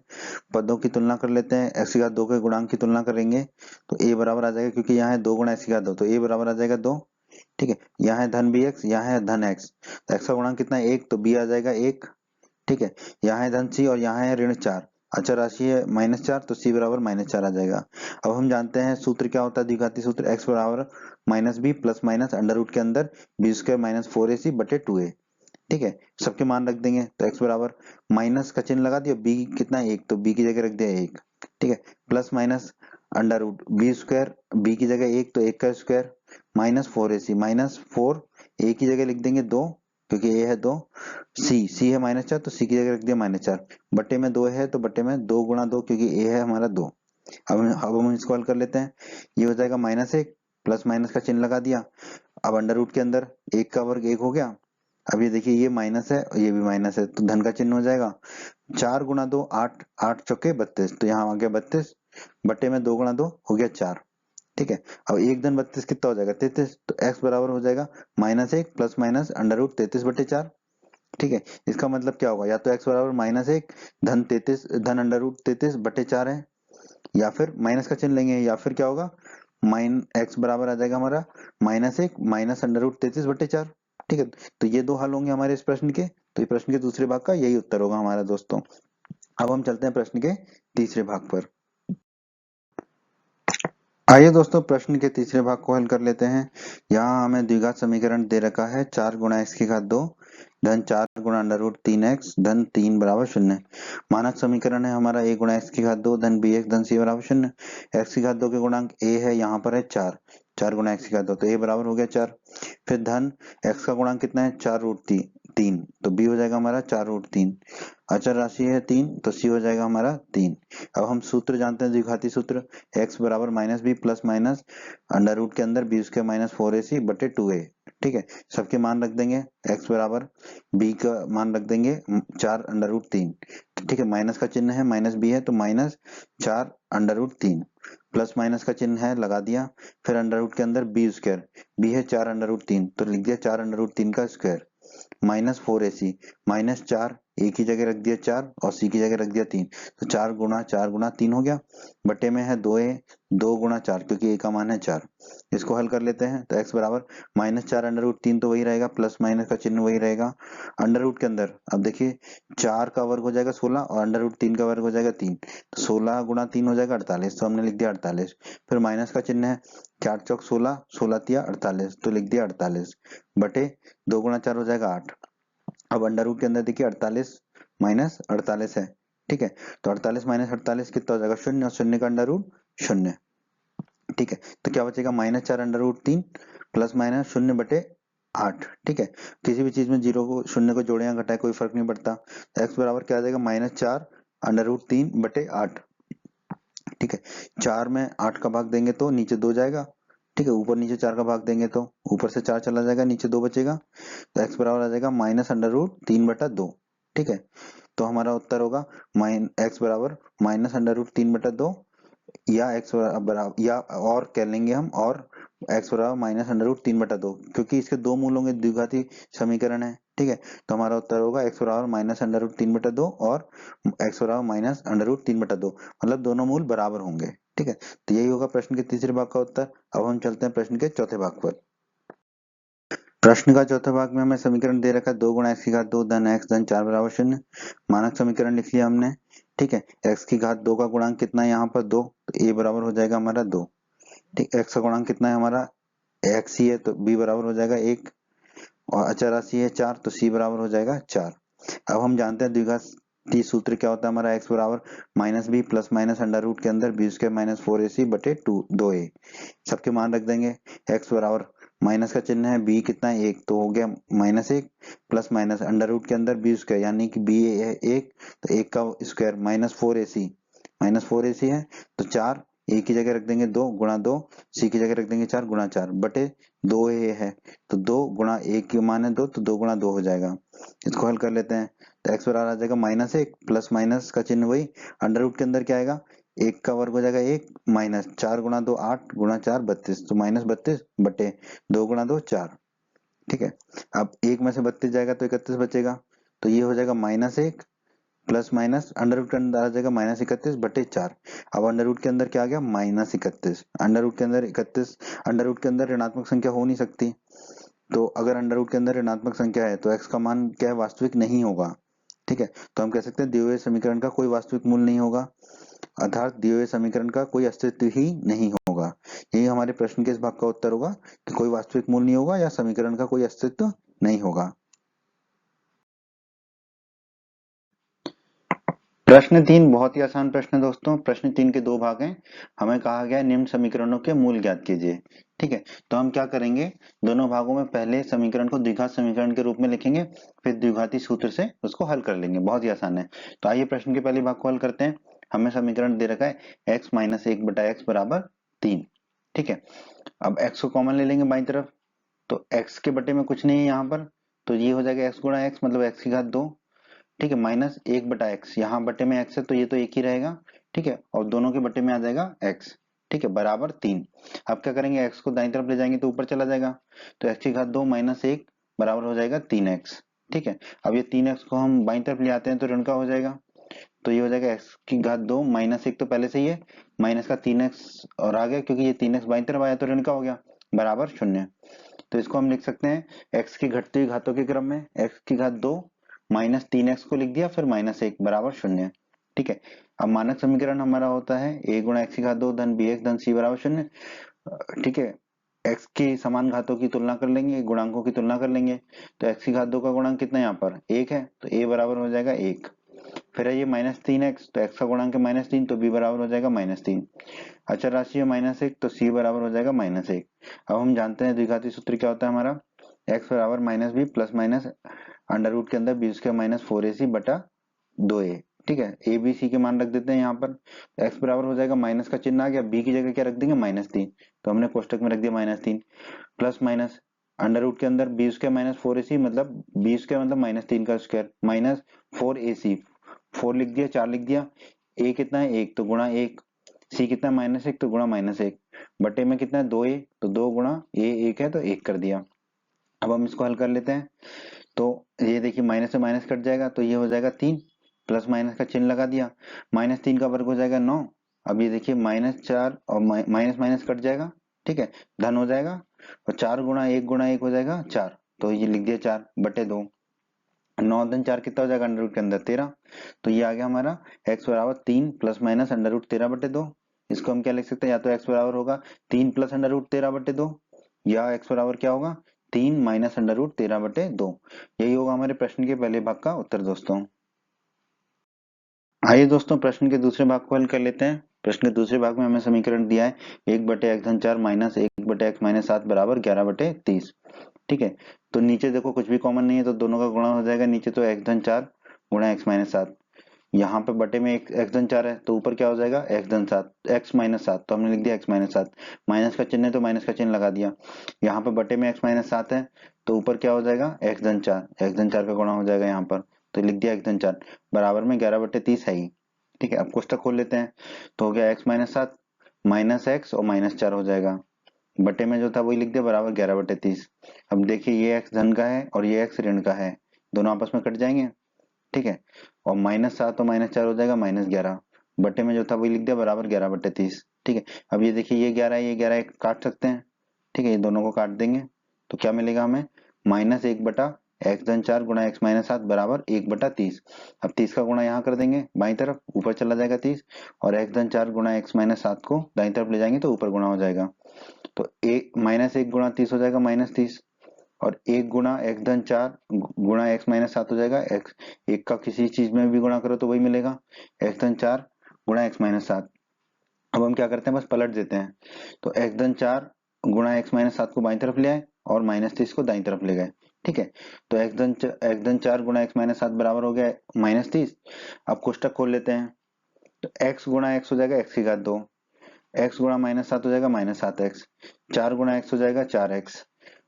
पदों की तुलना कर लेते हैं, एक्स की घात 2 के गुणांक की तुलना करेंगे तो a बराबर आ जाएगा, क्योंकि यहाँ है 2 गुणा एक्स की घात 2 तो a बराबर आ जाएगा 2, ठीक है। यहाँ है धन bx, यहाँ है धन x, तो x का गुणांक कितना है 1 तो b आ जाएगा 1, ठीक है। यहाँ है धन c और यहाँ है ऋण 4, अचर राशि है -4 तो c बराबर -4 आ जाएगा। अब हम जानते हैं सूत्र क्या होता है द्विघाती सूत्र, x बराबर minus B plus minus under root के अंदर बी स्क्वायर माइनस 4ac बटे 2a, ठीक है। सबके मान रख देंगे, तो x बराबर माइनस का चिन्ह लगा दिया, b कितना है 1 तो b की जगह रख दिया 1, ठीक है, plus minus under root B square, b की जगह 1 तो 1 का square minus 4ac minus 4, a की जगह लिख देंगे 2 क्योंकि a है 2, c है -4 तो c की जगह रख दिया -4, बटे में 2 है तो बटे में 2 गुणा 2 क्योंकि a है हमारा 2। अब हम इसको हल कर लेते हैं, ये हो जाएगा -1 प्लस माइनस का चिन्ह लगा दिया, अब अंडर रूट के अंदर 1 का वर्ग 1 हो गया, अब ये देखिए ये माइनस है और ये भी माइनस है तो धन का चिन्ह हो जाएगा, 4 गुणा 2 8, 8 चौके 32, तो यहाँ आ गया 32 बटे में 2 गुणा 2 हो गया 4, ठीक है। अब 1 धन 32 कितना हो जाएगा 33, तो x बराबर हो जाएगा -1 प्लस माइनस अंडर रूट 33/4। ठीक है, इसका मतलब क्या होगा, या तो x बराबर -1 धन 33 धन अंडर रूट 33/4 है, या फिर माइनस का चिन्ह लेंगे, या फिर क्या होगा माइन x बराबर आ जाएगा हमारा -1 माइनस अंडर रूट 33/4। ठीक है, तो ये दो हल होंगे हमारे इस प्रश्न के। तो ये प्रश्न के दूसरे भाग का यही उत्तर होगा हमारा दोस्तों। अब हम चलते हैं प्रश्न के तीसरे भाग पर। आइए दोस्तों प्रश्न के तीसरे भाग को हल कर लेते हैं। यहाँ हमें द्विघात समीकरण दे रखा है 4 गुणा x की घात 2 धन 4 गुणा अंडर रूट 3x धन 3 बराबर 0। मानक समीकरण है हमारा a गुणा x की घात 2 धन bx धन c बराबर 0। x की घात 2 के गुणांक a है, यहाँ पर है 4, 4 गुणा x की घात 2, तो a बराबर हो गया 4। फिर धन x का गुणांक कितना है 4 रूट 3, तो b हो जाएगा हमारा 4 रूट 3। अचर राशि है 3, तो c हो जाएगा हमारा 3। अब हम सूत्र जानते हैं द्विघाती सूत्र, x बराबर -b plus minus under root के अंदर b स्क्वायर माइनस 4ac बटे 2a। ठीक है, सबके मान रख देंगे, x बराबर b का मान रख देंगे 4 अंडर रूट 3। ठीक है, माइनस का चिन्ह है -b है तो -4 अंडर रूट 3, प्लस माइनस का चिन्ह है लगा दिया, फिर अंडर रूट के अंदर b स्क्वायर, b है 4 अंडर रूट 3 तो लिख दिया 4 अंडर रूट 3 का स्क्वायर -4ac, -4 ए की जगह रख दिया 4 और सी की जगह रख दिया 3, तो 4 गुणा 3 हो गया, बटे में है 2a, 2 गुणा 4 क्योंकि ए का मान है 4। इसको हल कर लेते हैं, तो x बराबर -4 अंडर रूट 3 तो वही रहेगा, प्लस माइनस का चिन्ह वही रहेगा। अंडर रूट के अंदर अब देखिए 4 का वर्ग हो जाएगा 16 और अंडर रूट 3 का वर्ग हो जाएगा 3, तो 16 गुणा 3 हो जाएगा 48, तो हमने लिख दिया 48। फिर माइनस का चिन्ह है 4 चौक 16, 16 तिया 48, तो लिख दिया 48 बटे 2 गुणा 4 हो जाएगा 8। अब अंडर रूट के अंदर देखिए 48 माइनस 48 है। ठीक है, तो 48 माइनस 48 कितना हो जाएगा 0, और 0 का अंडर रूट 0। ठीक है, तो क्या बचेगा -4 अंडर रूट 3 प्लस माइनस 0 बटे 8। ठीक है, किसी भी चीज में जीरो को 0 को जोड़े या घटाए कोई फर्क नहीं पड़ता, तो x बराबर क्या आ जाएगा -4 अंडर रूट 3 बटे 8। ठीक है, 4 में 8 का भाग देंगे तो नीचे 2 जाएगा। ठीक है, ऊपर नीचे 4 का भाग देंगे तो ऊपर से 4 चला जाएगा, नीचे 2 बचेगा, तो x बराबर आ जाएगा -√3/2। ठीक है, तो हमारा उत्तर होगा x बराबर -√3/2, या x बराबर, या और कह लेंगे हम, और x बराबर -√3/2, क्योंकि इसके दो मूल होंगे, द्विघाती समीकरण है। ठीक है, तो हमारा उत्तर होगा x बराबर -√3/2 और x बराबर -√3/2, मतलब दोनों मूल बराबर होंगे। ठीक है, तो यही होगा प्रश्न के तीसरे भाग का उत्तर। अब हम चलते हैं प्रश्न के चौथे भाग पर। प्रश्न का चौथे भाग में हमें समीकरण दे रखा है 2 गुणा x की घात 2 धन x धन 4 बराबर 0। मानक समीकरण लिख लिया हमने। ठीक है, x की घात 2 का गुणांक कितना है यहाँ पर 2, तो a बराबर हो जाएगा हमारा 2। ठीक, x का गुणांक कितना है हमारा x ही है तो b बराबर हो जाएगा 1, और अचर राशि है 4 तो c बराबर हो जाएगा 4। अब हम जानते हैं द्विघाती सूत्र क्या होता है हमारा, x बराबर -b plus minus under root के अंदर b स्क्वायर माइनस 4ac बटे 2a। सबके मान रख देंगे, x बराबर माइनस का चिन्ह है, b कितना है 1 तो हो गया -1 प्लस माइनस अंडर रूट के अंदर b स्क्वायर यानी कि b है 1, तो 1 का स्क्वायर -4ac है, तो 4 a की जगह रख देंगे 2 गुणा 2, c की जगह रख देंगे 4 गुणा 4 बटे 2a है, तो 2 गुणा 1 के मान है 2 तो 2 गुणा 2 हो जाएगा। इसको हल कर लेते हैं, तो x बराबर आ जाएगा -1 प्लस माइनस का चिन्ह वही, अंडर रूट के अंदर क्या आएगा 1 का वर्ग हो जाएगा 1 माइनस 4 गुणा 2 8 गुणा 4 32, तो -32 बटे 2 गुणा 2 4। ठीक है, अब 1 में से 32 जाएगा तो 31 बचेगा, तो ये हो जाएगा -1 प्लस माइनस अंडर रूट के अंदर आ जाएगा -31 बटे 4। अब अंडर रूट के अंदर क्या आ गया -31, अंडर रूट के अंदर 31, अंडर रूट के अंदर ऋणात्मक संख्या हो नहीं सकती, तो अगर अंडर रूट के अंदर ऋणात्मक संख्या है तो x का मान क्या है वास्तविक नहीं होगा। ठीक है, तो हम कह सकते हैं दिए हुए समीकरण का कोई वास्तविक मूल नहीं होगा, अर्थात दिए हुए समीकरण का कोई अस्तित्व ही नहीं होगा। यही हमारे प्रश्न के इस भाग का उत्तर होगा कि कोई वास्तविक मूल नहीं होगा या समीकरण का कोई अस्तित्व नहीं होगा। प्रश्न 3 बहुत ही आसान प्रश्न है दोस्तों। प्रश्न 3 के दो भाग हैं। हमें कहा गया है निम्न समीकरणों के मूल ज्ञात कीजिए। ठीक है, तो हम क्या करेंगे, दोनों भागों में पहले समीकरण को द्विघात समीकरण के रूप में लिखेंगे, फिर द्विघाती सूत्र से उसको हल कर लेंगे। बहुत ही आसान है। तो आइए प्रश्न के पहले भाग को हल करते हैं। हमें समीकरण दे रखा है x माइनस 1 बटा एक्स बराबर 3। ठीक है, अब x को कॉमन ले लेंगे बाई तरफ, तो x के बटे में कुछ नहीं है यहाँ पर, तो ये हो जाएगा x गुणा x मतलब x की घात 2। ठीक है, -1 बटा एक्स, यहाँ बटे में x है तो ये तो एक ही रहेगा। ठीक है, और दोनों के बटे में आ जाएगा x। ठीक है, बराबर 3। अब क्या करेंगे, x को दाईं तरफ ले जाएंगे तो ऊपर चला जाएगा, तो x की घात 2 माइनस 1 बराबर हो जाएगा 3x। ठीक है, अब ये 3x को हम बाईं तरफ ले आते हैं तो ऋण का हो जाएगा, तो ये हो जाएगा x की घात 2 माइनस 1 तो पहले से ही है, माइनस का 3x और आ गया क्योंकि ये 3x बाईं तरफ आया तो ऋण का हो गया, बराबर 0। तो इसको हम लिख सकते हैं x की घटती हुई घातों के क्रम में x की घात 2 माइनस 3x को लिख दिया, फिर माइनस 1 बराबर 0। ठीक है, अब मानक समीकरण हमारा होता है a गुणा x की घात 2 धन bx धन c बराबर 0। ठीक है, x की समान घातों की तुलना कर लेंगे, गुणांकों की तुलना कर लेंगे, तो x की घात 2 का गुणांक कितना है यहाँ पर 1 है, तो a बराबर हो जाएगा 1। फिर है ये माइनस 3x, तो x का गुणांक है -3 तो b बराबर हो जाएगा -3। अचर राशि है -1 तो c बराबर हो जाएगा -1। अब हम जानते हैं द्विघाती सूत्र क्या होता है हमारा, x बराबर minus B plus minus under root के अंदर बी स्क्वायर माइनस 4ac बटा 2a। ठीक है, ए बी सी के मान रख देते हैं यहाँ पर, x बराबर हो जाएगा माइनस का चिन्ह आ गया, b की जगह क्या रख देंगे -3, तो हमने कोष्टक में रख दिया -3 प्लस माइनस अंडर रूट के अंदर बी स्क्वायर माइनस 4ac मतलब बी स्क्वायर मतलब -3 का स्क्वायर माइनस 4ac, 4 लिख दिया 4 लिख दिया, a कितना है 1 तो गुणा 1, c कितना है -1 तो गुणा -1, बटे में कितना है 2a तो 2 गुणा a 1 है तो 1 कर दिया। अब हम इसको हल कर लेते हैं, तो ये देखिए माइनस से माइनस कट जाएगा तो ये हो जाएगा 3, प्लस माइनस का चिन्ह लगा दिया, -3 का वर्ग हो जाएगा 9। अब ये देखिए -4 और माइनस माइनस कट जाएगा, ठीक है, धन हो जाएगा, और 4 गुणा 1 हो जाएगा 4, तो ये लिख दिया 4 बटे 2, 9 धन 4 कितना हो जाएगा अंडर रूट के अंदर 13, तो ये आ गया हमारा x बराबर 3 प्लस माइनस अंडर रूट 13 बटे 2। इसको हम क्या लिख सकते हैं, या तो x बराबर होगा 3 प्लस अंडर रूट 13 बटे 2, या x बराबर क्या होगा 3 माइनस अंडर रूट 13 बटे 2। यही होगा हमारे प्रश्न के पहले भाग का उत्तर दोस्तों। आइए दोस्तों प्रश्न के दूसरे भाग को हल कर लेते हैं। प्रश्न के दूसरे भाग में हमें समीकरण दिया है 1 बटे एक्स धन 4 माइनस 1 बटे एक्स माइनस 7 बराबर 11 बटे 30। ठीक है, तो नीचे देखो कुछ भी कॉमन नहीं है तो दोनों का गुणा हो जाएगा, नीचे तो एक्स धन 4 गुणा एक्स माइनस 7, यहाँ पे बटे में एक एक्स धन 4 है तो ऊपर क्या हो जाएगा एक्स धन 7 एक्स माइनस 7, तो हमने लिख दिया एक्स माइनस 7, माइनस का चिन्ह है तो माइनस का चिन्ह लगा दिया, यहाँ पे बटे में एक्स माइनस 7 है तो ऊपर क्या हो जाएगा एक्स धन 4, एक्स धन 4 का गुणा हो जाएगा यहाँ पर, तो लिख दिया एक्स धन 4 बराबर में 11 बटे 30 है ही। ठीक है, अब कोष्टक खोल लेते हैं, तो हो गया एक्स माइनस 7 माइनस एक्स और माइनस 4 हो जाएगा, बटे में जो था वही लिख दिया बराबर 11 बटे 30। अब देखिए ये एक्स धन का है और ये एक्स ऋण का है, दोनों आपस में कट जाएंगे। ठीक है, और -7 और -4 हो जाएगा -11, बटे में जो था वही लिख दिया बराबर 11 बटे 30। ठीक है, अब ये देखिए ये 11 है ये 11 काट सकते हैं। ठीक है, ये दोनों को काट देंगे तो क्या मिलेगा हमें -1 बटा एक्स धन 4 गुणा एक्स माइनस 7 बराबर 1 बटा 30। अब 30 का गुणा यहाँ कर देंगे बाई तरफ, ऊपर चला जाएगा 30, और एक्स धन 4 गुणा एक्स माइनस 7 को दाई तरफ ले जाएंगे तो ऊपर गुणा हो जाएगा, तो -1 गुणा 30 हो जाएगा -30, और 1 गुणा एक्स धन 4 गुणा एक्स माइनस 7 हो जाएगा, एक्स एक का किसी चीज में भी गुणा करो तो वही मिलेगा, एक्स धन 4 गुणा एक्स माइनस 7। अब हम क्या करते हैं बस पलट देते हैं, तो एक्स धन 4 गुणा एक्स माइनस 7 को बाईं तरफ ले आए और -30 को दाईं तरफ ले गए। ठीक है, तो एक्स धन 4 गुणा एक्स माइनस 7 बराबर हो गया -30। अब कोष्टक खोल लेते हैं, तो x गुणा x हो जाएगा x की घात 2, x गुणा -7 हो जाएगा -7x, 4 गुणा x हो जाएगा 4x,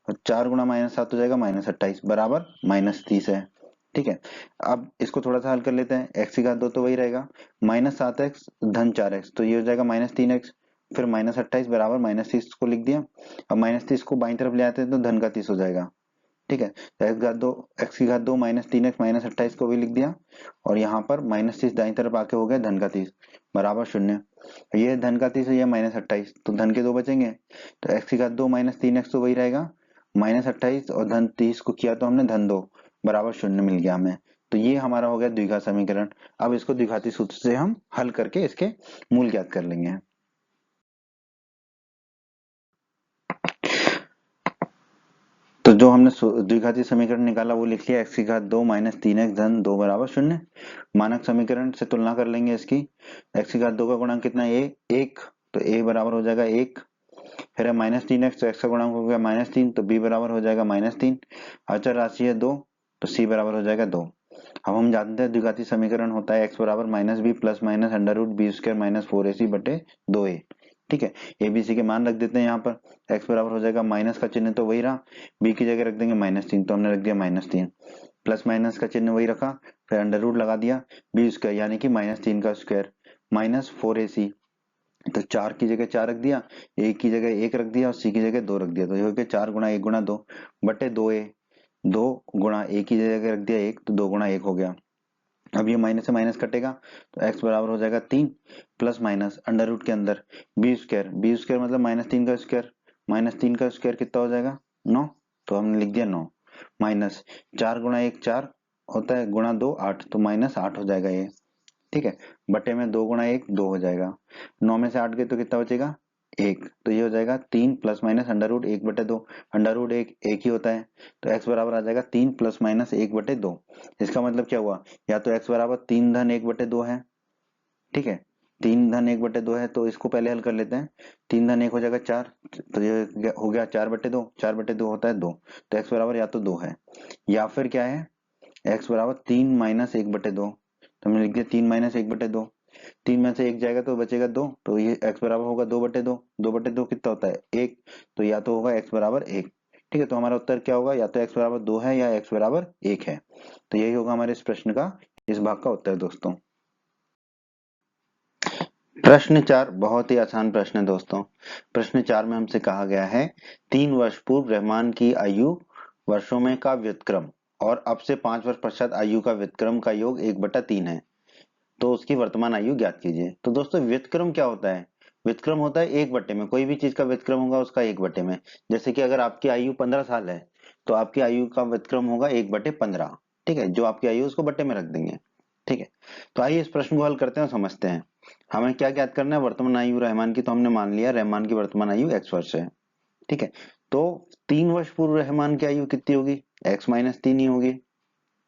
और 4 गुणा -7 हो जाएगा -28 बराबर -30 है। ठीक है, अब इसको थोड़ा सा हल कर लेते हैं, x की घात 2 तो वही रहेगा -7x धन 4x, तो ये हो जाएगा -3x, फिर -28 बराबर -30 को लिख दिया। अब -30 को बाईं तरफ ले आते हैं तो धन का 30 हो जाएगा। ठीक है, तो एक्स की घात 2 -3x -28 को भी लिख दिया, और यहाँ पर -30 दाईं तरफ आके हो गया धन का 30 बराबर 0। ये धन का 30 है ये -28, तो धन के 2 बचेंगे, तो एक्स की घात 2 -3x तो वही रहेगा, -28 और धन 30 को किया तो हमने धन 2 बराबर 0 मिल गया हमें। तो ये हमारा हो गया द्विघात समीकरण। अब इसको द्विघाती सूत्र से हम हल करके इसके मूल ज्ञात कर लेंगे। तो जो हमने द्विघाती समीकरण निकाला वो लिख लिया, एक्स की घात 2 -3x धन 2 बराबर 0। मानक समीकरण से तुलना कर लेंगे इसकी, एक्स की घात 2 का गुणांक कितना है 1, तो a बराबर हो जाएगा 1, फिर है -3x तो x का गुणांक हो गया -3 तो b बराबर हो जाएगा -3, अचर राशि है 2 तो c बराबर हो जाएगा 2। अब हम जानते हैं द्विघाती समीकरण होता है x बराबर -b plus minus under root B square minus 4ac बटे 2a। ठीक है, एबीसी के मान रख देते हैं यहाँ पर, x बराबर हो जाएगा माइनस का चिन्ह तो वही रहा, b की जगह रख देंगे -3 तो हमने रख दिया -3, प्लस माइनस का चिन्ह वही रखा, फिर अंडर रूट लगा दिया बी स्क्वायर यानी कि -3 का स्क्वायर माइनस 4ac तो 4 की जगह 4 रख दिया, ए की जगह 1 रख दिया और सी की जगह 2 रख दिया, तो ये हो गया 4 गुणा 1 गुणा 2 बटे 2a। 2 गुणा ए की जगह रख दिया 1, तो 2 गुणा 1 हो गया। अब ये माइनस से माइनस कटेगा तो x बराबर हो जाएगा 3 प्लस माइनस अंडर रूट के अंदर बी स्क्वायर मतलब -3 का स्क्वायर, -3 का स्क्वायर कितना हो जाएगा 9, तो हमने लिख दिया 9 माइनस 4 गुणा 1 4 होता है, गुणा 2 8, तो -8 हो जाएगा ये। ठीक है, बटे में 2 गुणा 1 2 हो जाएगा, 9 में से 8 गए तो कितना बचेगा 1, तो ये हो जाएगा 3 प्लस माइनस अंडर रूट 1 बटे 2, अंडर रूट 1 1 ही होता है, तो x बराबर आ जाएगा 3 प्लस माइनस 1 बटे 2। इसका मतलब क्या हुआ, या तो x बराबर 3 धन 1 बटे 2 है, ठीक है, 3 धन 1 बटे 2 है, तो इसको पहले हल कर लेते हैं। 3 धन 1 हो जाएगा 4, तो ये हो गया 4 बटे 2, 4 बटे 2 होता है 2, तो x बराबर या तो 2 है या फिर क्या है, x बराबर 3 माइनस 1 बटे 2, तो हमने लिख दिया 3 माइनस 1 बटे 2, 3 में से 1 जाएगा तो बचेगा 2, तो ये x बराबर होगा 2 बटे 2, 2 बटे 2 कितना होता है 1, तो या तो होगा x बराबर 1। ठीक है, तो हमारा उत्तर क्या होगा, या तो x बराबर 2 है या x बराबर 1 है, तो यही होगा हमारे इस प्रश्न का, इस भाग का उत्तर दोस्तों। प्रश्न 4 बहुत ही आसान प्रश्न है दोस्तों। प्रश्न 4 में हमसे कहा गया है 3 वर्ष पूर्व रहमान की आयु वर्षों में का व्युत्क्रम और अब से 5 वर्ष पश्चात आयु का व्युत्क्रम का योग 1/3 है, तो उसकी वर्तमान आयु ज्ञात कीजिए। तो दोस्तों व्युत्क्रम क्या होता है, व्युत्क्रम होता है 1/, में कोई भी चीज का व्युत्क्रम होगा उसका 1/, में। जैसे कि अगर आपकी आयु 15 साल है तो आपकी आयु का व्युत्क्रम होगा 1/15। ठीक है, जो आपकी आयु उसको बट्टे में रख देंगे। ठीक है, तो आइए इस प्रश्न को हल करते हैं और समझते हैं। हमें क्या ज्ञात करना है, वर्तमान आयु रहमान की, तो हमने मान लिया रहमान की वर्तमान आयु x वर्ष है। ठीक है, तो 3 वर्ष पूर्व रहमान की आयु कितनी होगी, x-3 ही होगी।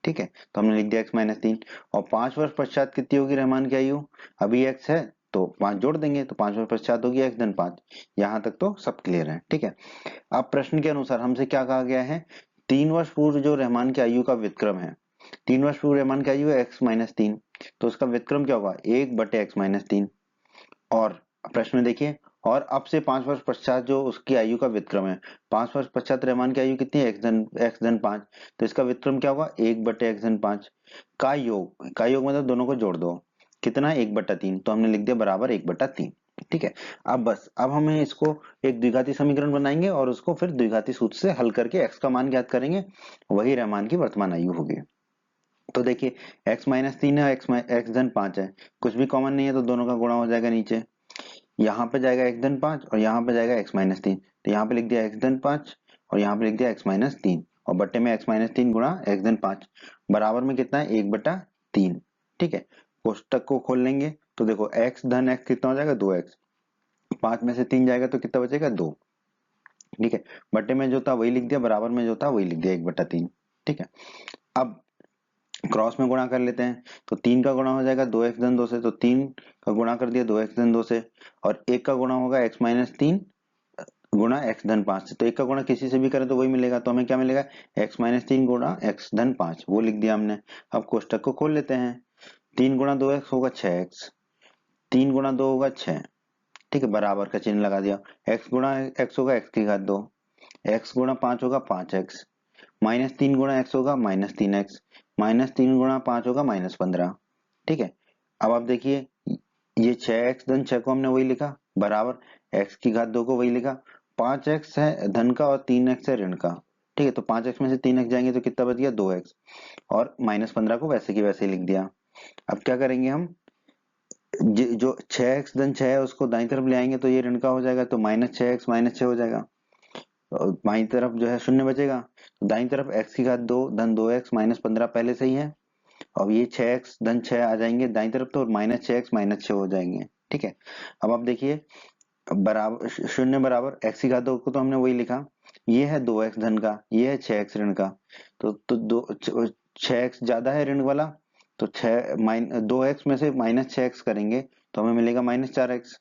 ठीक है, तो हमने लिख दिया x-3, और 5 वर्ष पश्चात कितनी होगी रहमान की आयु, अभी x है तो 5 जोड़ देंगे, तो 5 वर्ष पश्चात होगी x धन 5। यहाँ तक तो सब क्लियर है। ठीक है, अब प्रश्न के अनुसार हमसे क्या कहा गया है, 3 वर्ष पूर्व जो रहमान की आयु का व्युत्क्रम है, 3 वर्ष पूर्व रहमान की आयु है x-3, तो उसका व्युत्क्रम क्या होगा 1/x-3। और प्रश्न में देखिए, और अब से 5 वर्ष पश्चात जो उसकी आयु का व्युत्क्रम है, 5 वर्ष पश्चात रहमान की आयु कितनी है x धन 5, तो इसका व्युत्क्रम क्या होगा 1/x धन 5 का योग मतलब दोनों को जोड़ दो, कितना 1/3, तो हमने लिख दिया बराबर 1/3। ठीक है, अब बस अब हमें इसको एक द्विघाती समीकरण बनाएंगे और उसको फिर द्विघाती सूत्र से हल करके x का मान ज्ञात करेंगे, वही रहमान की वर्तमान आयु होगी। तो देखिए x-3 है, x धन 5 है, कुछ भी कॉमन नहीं है तो दोनों का गुणा हो जाएगा नीचे, यहाँ पे जाएगा x धन 5 और यहाँ पे जाएगा x-3, तो यहाँ पे लिख दिया x धन 5 और यहाँ पे लिख दिया x-3, और बट्टे में x-3 गुणा x धन 5 बराबर में कितना है 1/3। ठीक है, कोष्टक को खोल लेंगे तो देखो x धन x कितना हो जाएगा 2x, 5 में से 3 जाएगा तो कितना बचेगा 2। ठीक है, बट्टे में जो था वही लिख दिया, बराबर में जो था वही लिख दिया 1/3। ठीक है, अब क्रॉस में गुणा कर लेते हैं, तो 3 का गुणा हो जाएगा 2x धन 2 से, तो 3 का गुणा कर दिया 2x धन 2 से, और 1 का गुणा होगा x-3 गुणा x धन 5 से, तो 1 का गुणा किसी से भी करें तो वही मिलेगा, तो हमें क्या मिलेगा x-3 गुणा x धन 5, वो लिख दिया हमने। अब कोष्टक को खोल लेते हैं, 3 गुणा 2x होगा 6x, 3 गुणा 2 होगा 6। ठीक है, बराबर का चिन्ह लगा दिया, x गुणा x होगा x की घात 2, x गुणा 5 होगा 5x, -3 गुणा x होगा -3x, -3 गुणा 5 होगा -15। ठीक है, अब आप देखिए ये 6x धन 6 को हमने वही लिखा, बराबर x की घात 2 को वही लिखा, 5x है धन का और 3x है ऋण का। ठीक है, तो 5x में से 3x जाएंगे तो कितना बच गया 2x, और -15 को वैसे की वैसे ही लिख दिया। अब क्या करेंगे हम, जो 6x धन 6 है उसको दाईं तरफ ले आएंगे तो ये ऋण का हो जाएगा, तो -6x -6 हो जाएगा, और बाईं तरफ जो है शून्य बचेगा, तो दाईं तरफ x की घात 2 धन 2x -15 पहले से ही है, अब ये 6x धन 6 आ जाएंगे दाईं तरफ तो -6x -6 हो जाएंगे। ठीक है, अब आप देखिए बराबर शून्य बराबर x की घात 2 को तो हमने वही लिखा, ये है 2x धन का, ये है 6x ऋण का, तो 6x ज्यादा है ऋण वाला, तो 2x में से -6x करेंगे तो हमें मिलेगा -4x।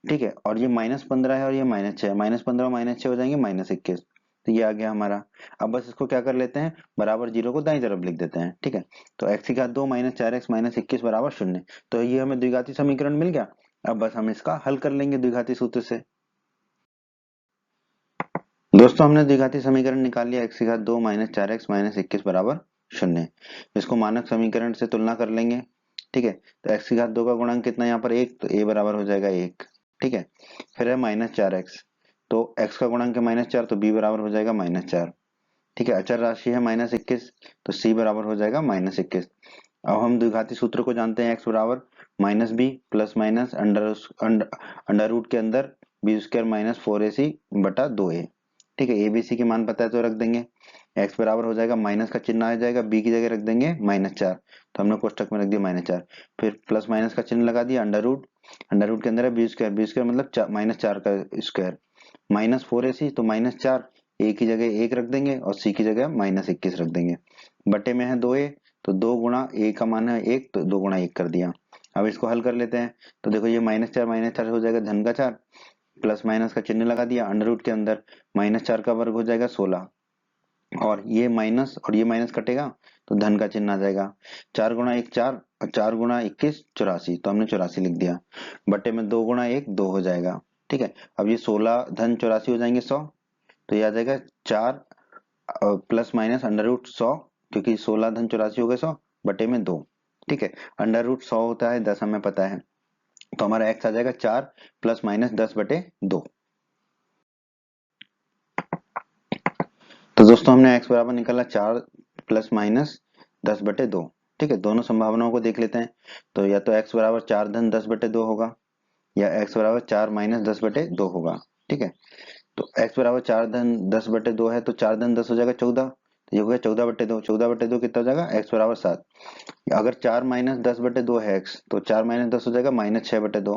ठीक है, और ये -15 है और ये -6, -15 और -6 हो जाएंगे -21, तो ये आ गया हमारा। अब बस इसको क्या कर लेते हैं, बराबर जीरो को दाईं तरफ लिख देते हैं। ठीक है, तो x की घात 2 -4x -21 बराबर 0, तो ये हमें द्विघाती समीकरण मिल गया। अब बस हम इसका हल कर लेंगे द्विघाती सूत्र से। दोस्तों हमने द्विघाती समीकरण निकाल लिया, x की घात 2 -4x -21 बराबर 0। इसको मानक समीकरण से तुलना कर लेंगे, ठीक है। तो x की घात 2 का गुणांक कितना है यहाँ पर 1, तो a बराबर हो जाएगा 1। ठीक है। फिर है -4x, तो x का गुणांक है -4, तो b बराबर हो जाएगा -4। ठीक है। अचर राशि है -21, तो c बराबर हो जाएगा -21। अब हम द्विघाती सूत्र को जानते हैं, x बराबर -b plus minus under root के अंदर b² - 4ac बटा 2a। ठीक है। ए बी सी के मान पता है तो रख देंगे। x बराबर हो जाएगा, माइनस का चिन्ह आ जाएगा, b की जगह रख देंगे -4, तो हमने कोष्टक में रख दिया -4। फिर प्लस माइनस का चिन्ह लगा दिया, अंडर रूट के अंदर है b² मतलब -4 का स्क्वायर, -4ac, तो -4, a की जगह 1 रख देंगे और c की जगह -21 रख देंगे। बटे में है 2a, तो 2 गुणा a का मान है 1, तो 2 गुणा 1 कर दिया। अब इसको हल कर लेते हैं, तो देखो ये -4 हो जाएगा धन का 4, प्लस माइनस का चिन्ह लगा दिया, अंडर रूट के अंदर -4 का वर्ग हो जाएगा 16, और ये माइनस और ये माइनस कटेगा तो धन का चिन्ह आ जाएगा। 4 गुणा 1 4, और 4 गुणा 21 84, तो हमने 84 लिख दिया। बटे में 2 गुणा 1 2 हो जाएगा। ठीक है। अब ये 16 धन 84 हो जाएंगे 100, तो ये आ जाएगा 4 प्लस माइनस अंडर रूट 100, क्योंकि 16 धन 84 हो गए 100 बटे में 2। ठीक है। अंडर रूट 100 होता है 10, हमें पता है, तो हमारा एक्स आ जाएगा 4 प्लस माइनस 10 बटे 2। तो दोस्तों हमने x बराबर निकाला 4 प्लस माइनस 10 बटे 2। ठीक है। दोनों संभावनाओं को देख लेते हैं, तो या तो x बराबर 4 धन 10 बटे 2 होगा, या x बराबर 4 माइनस 10 बटे 2 होगा। ठीक है। तो x बराबर 4 धन 10 बटे 2 है, तो 4 धन 10 हो जाएगा 14, तो ये हो गया 14 बटे 2। 14 बटे 2 कितना हो जाएगा, x बराबर 7। अगर 4 माइनस 10 बटे 2 है x, तो 4 माइनस 10 हो जाएगा -6 बटे 2।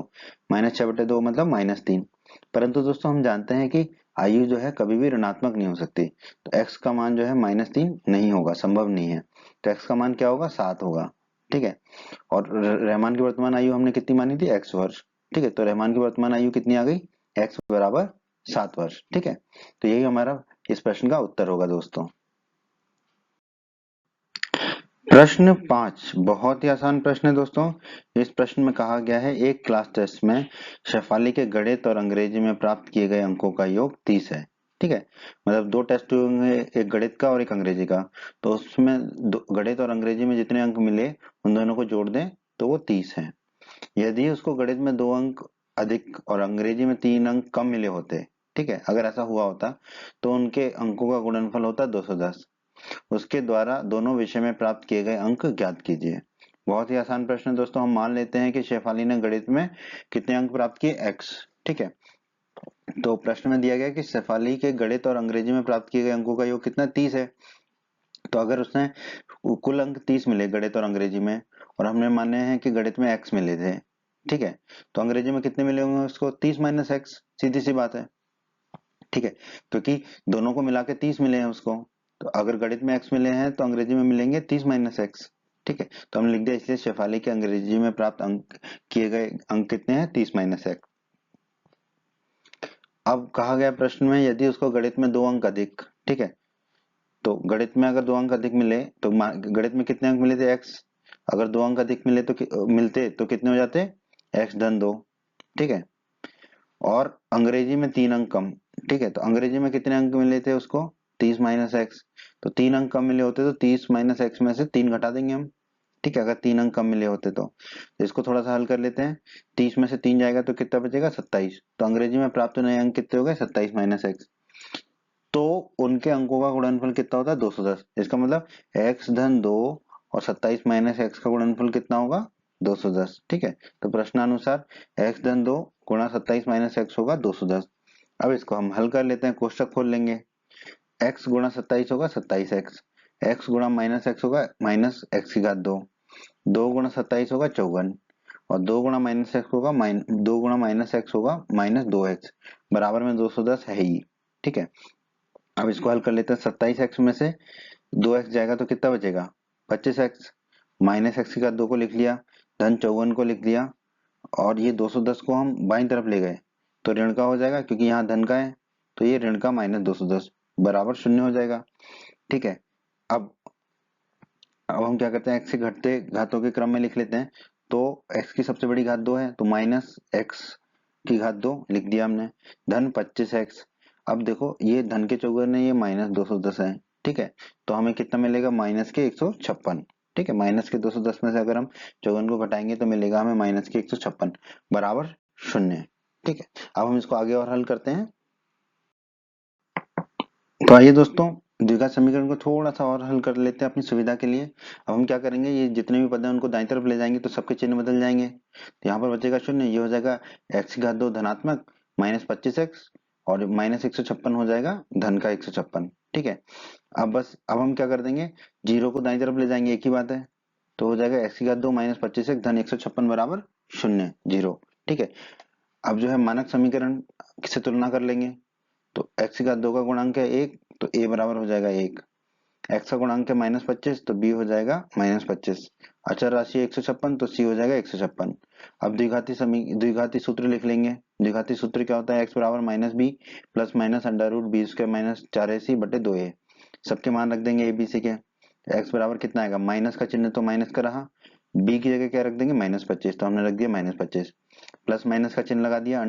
-6 बटे 2 मतलब -3। परंतु दोस्तों हम जानते हैं कि आयु जो है कभी भी ऋणात्मक नहीं हो सकती, तो x का मान जो है -3 नहीं होगा, संभव नहीं है। तो x का मान क्या होगा, 7 होगा। ठीक है। और रहमान की वर्तमान आयु हमने कितनी मानी थी, x वर्ष। ठीक है। तो रहमान की वर्तमान आयु कितनी आ गई, x बराबर 7 वर्ष। ठीक है। तो यही हमारा इस प्रश्न का उत्तर होगा दोस्तों। प्रश्न 5 बहुत ही आसान प्रश्न है दोस्तों। इस प्रश्न में कहा गया है, एक क्लास टेस्ट में शेफाली के गणित और अंग्रेजी में प्राप्त किए गए अंकों का योग 30 है। ठीक है। मतलब 2 टेस्ट होंगे, एक गणित का और एक अंग्रेजी का। तो उसमें गणित और अंग्रेजी में जितने अंक मिले उन दोनों को जोड़ दें तो वो 30 है। यदि उसको गणित में 2 अंक अधिक और अंग्रेजी में 3 अंक कम मिले होते, ठीक है, अगर ऐसा हुआ होता, तो उनके अंकों का गुणनफल होता 210। उसके द्वारा दोनों विषय में प्राप्त किए गए अंक ज्ञात कीजिए। बहुत ही आसान प्रश्न है दोस्तों। हम मान लेते हैं कि शेफाली ने गणित में कितने अंक प्राप्त किए, x। ठीक है। तो प्रश्न में दिया गया कि शेफाली के गणित और अंग्रेजी में प्राप्त किए गए अंकों का योग कितना, 30 है। तो अगर उसने कुल अंक 30 मिले गणित और अंग्रेजी में, और हमने माने हैं कि गणित में x मिले थे, ठीक है, तो अंग्रेजी में कितने मिले होंगे उसको, 30 माइनस एक्स, सीधी सी बात है। ठीक है। क्योंकि दोनों को मिला के 30 मिले हैं उसको, तो अगर गणित में x मिले हैं तो अंग्रेजी में मिलेंगे 30 माइनस एक्स। ठीक है। तो हम लिख दिया, इसलिए शेफाली के अंग्रेजी में प्राप्त अंक किए गए अंक कितने हैं, 30 माइनस एक्स। अब कहा गया प्रश्न में, यदि उसको गणित में 2 अंक अधिक, ठीक है, तो गणित में अगर 2 अंक अधिक मिले तो गणित में कितने अंक मिले थे, x। अगर 2 अंक अधिक मिले तो मिलते तो कितने हो जाते, x धन 2। ठीक है। और अंग्रेजी में 3 अंक कम। ठीक है। तो अंग्रेजी में कितने अंक मिले थे उसको, 30 माइनस एक्स। तो 3 अंक कम मिले होते तो 30 माइनस एक्स में से 3 घटा देंगे हम। ठीक है। अगर 3 अंक कम मिले होते तो इसको थोड़ा सा हल कर लेते हैं। 30 में से 3 जाएगा तो कितना बचेगा, 27। तो अंग्रेजी में प्राप्त नए अंक कितने हो गए, 27 माइनस एक्स। तो उनके अंकों का गुणनफल कितना होता है, 210। इसका मतलब एक्स धन 2 और 27 माइनस एक्स का गुणनफल कितना होगा, 210। ठीक है। तो प्रश्नानुसार एक्स धन 2 गुणा 27 माइनस एक्स होगा 210। अब इसको हम हल कर लेते हैं, कोष्टक खोल लेंगे। x गुणा 27 होगा 27x, x गुणा माइनस एक्स होगा माइनस एक्स की घात 2, 2 गुणा 27 होगा 54, और 2 गुणा माइनस एक्स होगा 2 गुणा माइनस एक्स होगा -2x, बराबर में 210 है ही। ठीक है। अब इसको हल कर लेते हैं, 27x में से 2x जाएगा तो कितना बचेगा, 25x, माइनस एक्स की घात 2 को लिख लिया, धन 54 को लिख दिया, और ये 210 को हम बाईं तरफ ले गए तो ऋण का हो जाएगा, क्योंकि यहाँ धन का है, तो ये ऋण का -210 बराबर 0 हो जाएगा। ठीक है। अब अब हम क्या करते हैं, x के घटते घातों के क्रम में लिख लेते हैं। तो x की सबसे बड़ी घात 2 है, तो माइनस एक्स की घात 2 लिख दिया हमने, धन 25x। अब देखो ये धन के चौगुने, ये -210 है। ठीक है। तो हमें कितना मिलेगा, -156। ठीक है, माइनस के 210 में से अगर हम 54 को घटाएंगे तो मिलेगा हमें माइनस के 156 बराबर 0। ठीक है, अब हम इसको आगे और हल करते हैं। तो आइए दोस्तों, द्विघात समीकरण को थोड़ा सा और हल कर लेते हैं अपनी सुविधा के लिए। अब हम क्या करेंगे, ये जितने भी पद हैं उनको दाईं तरफ ले जाएंगे तो सबके चिन्ह बदल जाएंगे। तो यहाँ पर बचेगा 0, ये हो जाएगा x की घात 2 धनात्मक माइनस 25x और माइनस 156 हो जाएगा धन का 156। ठीक है, अब हम क्या कर देंगे, जीरो को दाईं तरफ ले जाएंगे, एक ही बात है। तो हो जाएगा x की घात 2 माइनस 25x धन 156 बराबर 0 0। ठीक है, अब जो है मानक समीकरण से तुलना कर लेंगे। तो x की घात 2 का गुणांक है 1, तो a बराबर हो जाएगा 1। x का गुणांक है माइनस 25, तो b हो जाएगा माइनस 25। अचर राशि 156, तो c हो जाएगा 156। अब द्विघाती सूत्र लिख लेंगे। द्विघाती सूत्र क्या होता है, x बराबर minus B plus minus under root B square minus 4ac बटे 2a। सबके मान रख देंगे ए बी सी के। x बराबर कितना आएगा, माइनस का चिन्ह तो माइनस का रहा, b की जगह क्या रख देंगे माइनस 25, तो हमने रख दिया माइनस 25। प्लस माइनस का चिन्ह लगा दिया,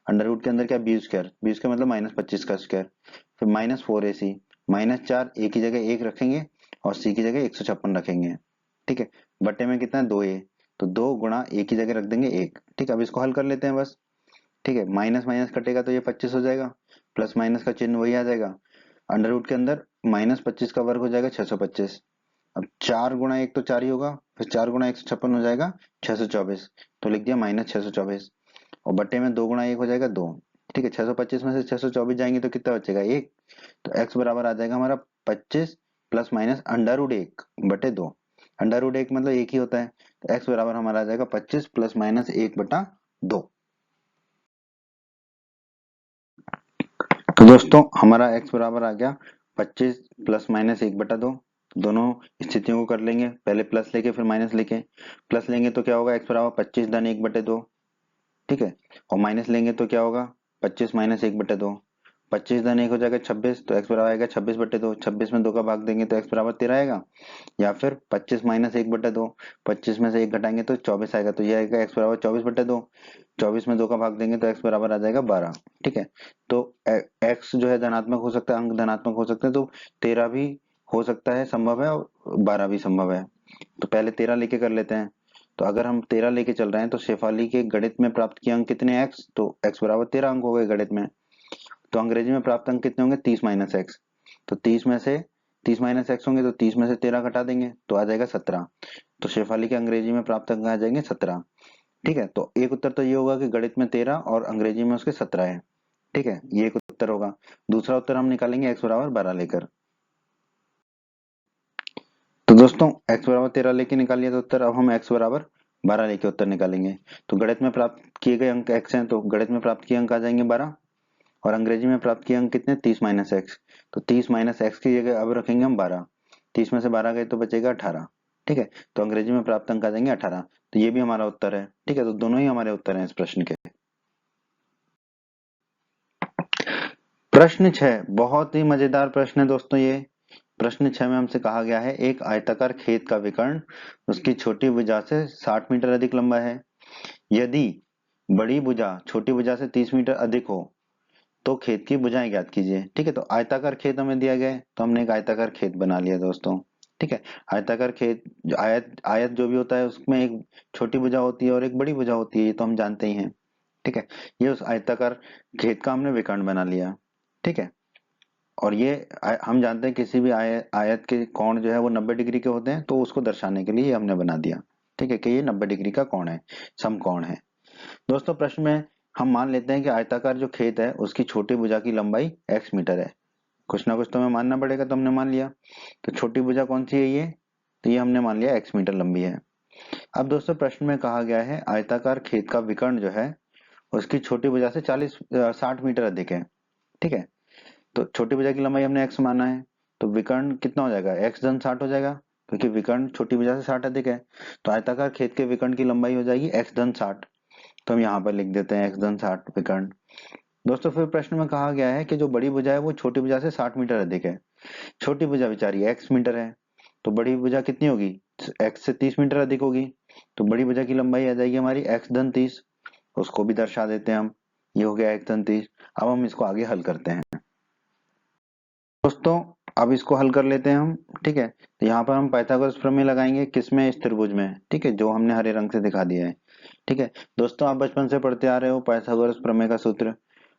अंडर रूट के अंदर क्या बी स्क्वायर मतलब माइनस 25 का स्क्वायर, फिर माइनस 4ac माइनस 4 ए की जगह 1 रखेंगे और सी की जगह 156 रखेंगे। ठीक है, बटे में कितना है 2a, तो 2 गुणा ए की जगह रख देंगे 1। ठीक है, अब इसको हल कर लेते हैं बस। ठीक है, माइनस माइनस कटेगा तो ये 25 हो जाएगा, प्लस माइनस का चिन्ह वही आ जाएगा। अंडर रूट के अंदर माइनस 25 का वर्ग हो जाएगा 625। अब 4 गुणा 1 तो 4 ही होगा, फिर 4 गुणा 156 हो जाएगा 624, तो लिख दिया माइनस 624। और बटे में 2 गुणा 1 हो जाएगा 2। ठीक है, 625 में से 624 जाएंगे तो कितना बचेगा 1। तो x बराबर आ जाएगा हमारा 25 प्लस माइनस अंडर रूट 1 बटे 2। अंडर रूट 1 मतलब 1 ही होता है, तो x बराबर हमारा आ जाएगा 25 प्लस माइनस 1 बटा 2। तो दोस्तों हमारा x बराबर आ गया 25 प्लस माइनस 1 बटा 2। दोनों स्थितियों को कर लेंगे, पहले प्लस लेके फिर माइनस लेके। प्लस लेंगे तो क्या होगा, x बराबर 25 धन 1 बटे 2। ठीक है, और माइनस लेंगे तो क्या होगा 25 माइनस 1 बटे 2। 25 धन 1 हो जाएगा 26, तो x बराबर आएगा 26 बटे 2। 26 में 2 का भाग देंगे तो x बराबर 13 आएगा, या फिर 25 माइनस 1 बटे 2, 25 में से 1 घटाएंगे तो 24 आएगा, तो ये आएगा x बराबर 24 बटे 2। 24 में 2 का भाग देंगे तो x बराबर आ जाएगा 12। ठीक है, तो x जो है धनात्मक हो सकता है, अंक धनात्मक हो सकते हैं, तो 13 भी हो सकता है, संभव है, और 12 भी संभव है। तो पहले 13 लेके कर लेते हैं। तो अगर हम 13 लेके चल रहे हैं तो शेफाली के गणित में प्राप्त किए अंक कितने x, तो x बराबर 13 अंक हो गए गणित में। तो अंग्रेजी में प्राप्त अंक कितने होंगे 30 माइनस एक्स। तो 30 में से 30 माइनस एक्स होंगे, तो 30 में से 13 घटा देंगे तो आ जाएगा 17। तो शेफाली के अंग्रेजी में प्राप्त अंक आ जाएंगे 17। ठीक है, तो एक उत्तर तो ये होगा कि गणित में 13 और अंग्रेजी में उसके 17 है। ठीक है, ये एक उत्तर होगा। दूसरा उत्तर हम निकालेंगे x बराबर 12 लेकर। तो दोस्तों x बराबर 13 लेके निकालिए तो उत्तर, अब हम x बराबर 12 लेके उत्तर निकालेंगे। तो गणित में प्राप्त किए गए अंक x हैं, तो गणित में प्राप्त किए अंक आ जाएंगे 12, और अंग्रेजी में प्राप्त किए अंक कितने 30 माइनस एक्स। तो 30 माइनस एक्स की जगह अब रखेंगे हम 12। 30 में से 12 गए तो बचेगा 18। ठीक है, तो अंग्रेजी में प्राप्त अंक आ जाएंगे 18। तो ये भी हमारा उत्तर है। ठीक है, तो दोनों ही हमारे उत्तर हैं इस प्रश्न के। प्रश्न 6 बहुत ही मजेदार प्रश्न है दोस्तों ये। प्रश्न 6 में हमसे कहा गया है, एक आयताकार खेत का विकर्ण उसकी छोटी भुजा से 60 मीटर अधिक लंबा है। यदि बड़ी भुजा छोटी भुजा से 30 मीटर अधिक हो तो खेत की भुजाएं ज्ञात कीजिए। ठीक है, तो आयताकार खेत हमें दिया गया है, तो हमने एक आयताकार खेत बना लिया दोस्तों। ठीक है, आयताकार खेत जो आयत आयत जो भी होता है उसमें एक छोटी भुजा होती है और एक बड़ी भुजा होती है, ये तो हम जानते ही हैं। ठीक है, ये उस आयताकार खेत का हमने विकर्ण बना लिया। ठीक है, और ये हम जानते हैं किसी भी आयत के कोण जो है वो 90 डिग्री के होते हैं, तो उसको दर्शाने के लिए ये हमने बना दिया। ठीक है, कि ये 90 डिग्री का कोण है, समकोण है। दोस्तों प्रश्न में हम मान लेते हैं कि आयताकार जो खेत है उसकी छोटी भुजा की लंबाई x मीटर है। कुछ ना कुछ तो हमें मानना पड़ेगा, तो हमने मान लिया। तो छोटी भुजा कौन सी है ये, तो ये हमने मान लिया x मीटर लंबी है। अब दोस्तों प्रश्न में कहा गया है आयताकार खेत का विकर्ण जो है उसकी छोटी भुजा से 60 मीटर अधिक है। ठीक है, तो छोटी भुजा की लंबाई हमने x माना है, तो विकर्ण कितना हो जाएगा x धन 60 हो जाएगा, क्योंकि विकर्ण छोटी भुजा से 60 अधिक है। तो आयताकार खेत के विकर्ण की लंबाई हो जाएगी x धन 60। तो हम यहाँ पर लिख देते हैं x धन 60 विकर्ण। दोस्तों फिर प्रश्न में कहा गया है कि जो बड़ी भुजा है वो छोटी भुजा से 60 मीटर अधिक है। छोटी भुजा बेचारी x मीटर है, तो बड़ी भुजा कितनी होगी x से 30 मीटर अधिक होगी। तो बड़ी भुजा की लंबाई आ जाएगी हमारी x धन 30, उसको भी दर्शा देते हैं हम। ये हो गया x धन 30। अब हम इसको आगे हल करते हैं दोस्तों। अब इसको हल कर लेते हैं हम। ठीक है, तो यहाँ पर हम पाइथागोरस प्रमेय लगाएंगे किसमें, इस त्रिभुज में, ठीक है, जो हमने हरे रंग से दिखा दिया है। ठीक है दोस्तों, आप बचपन से पढ़ते आ रहे हो पाइथागोरस प्रमेय का सूत्र,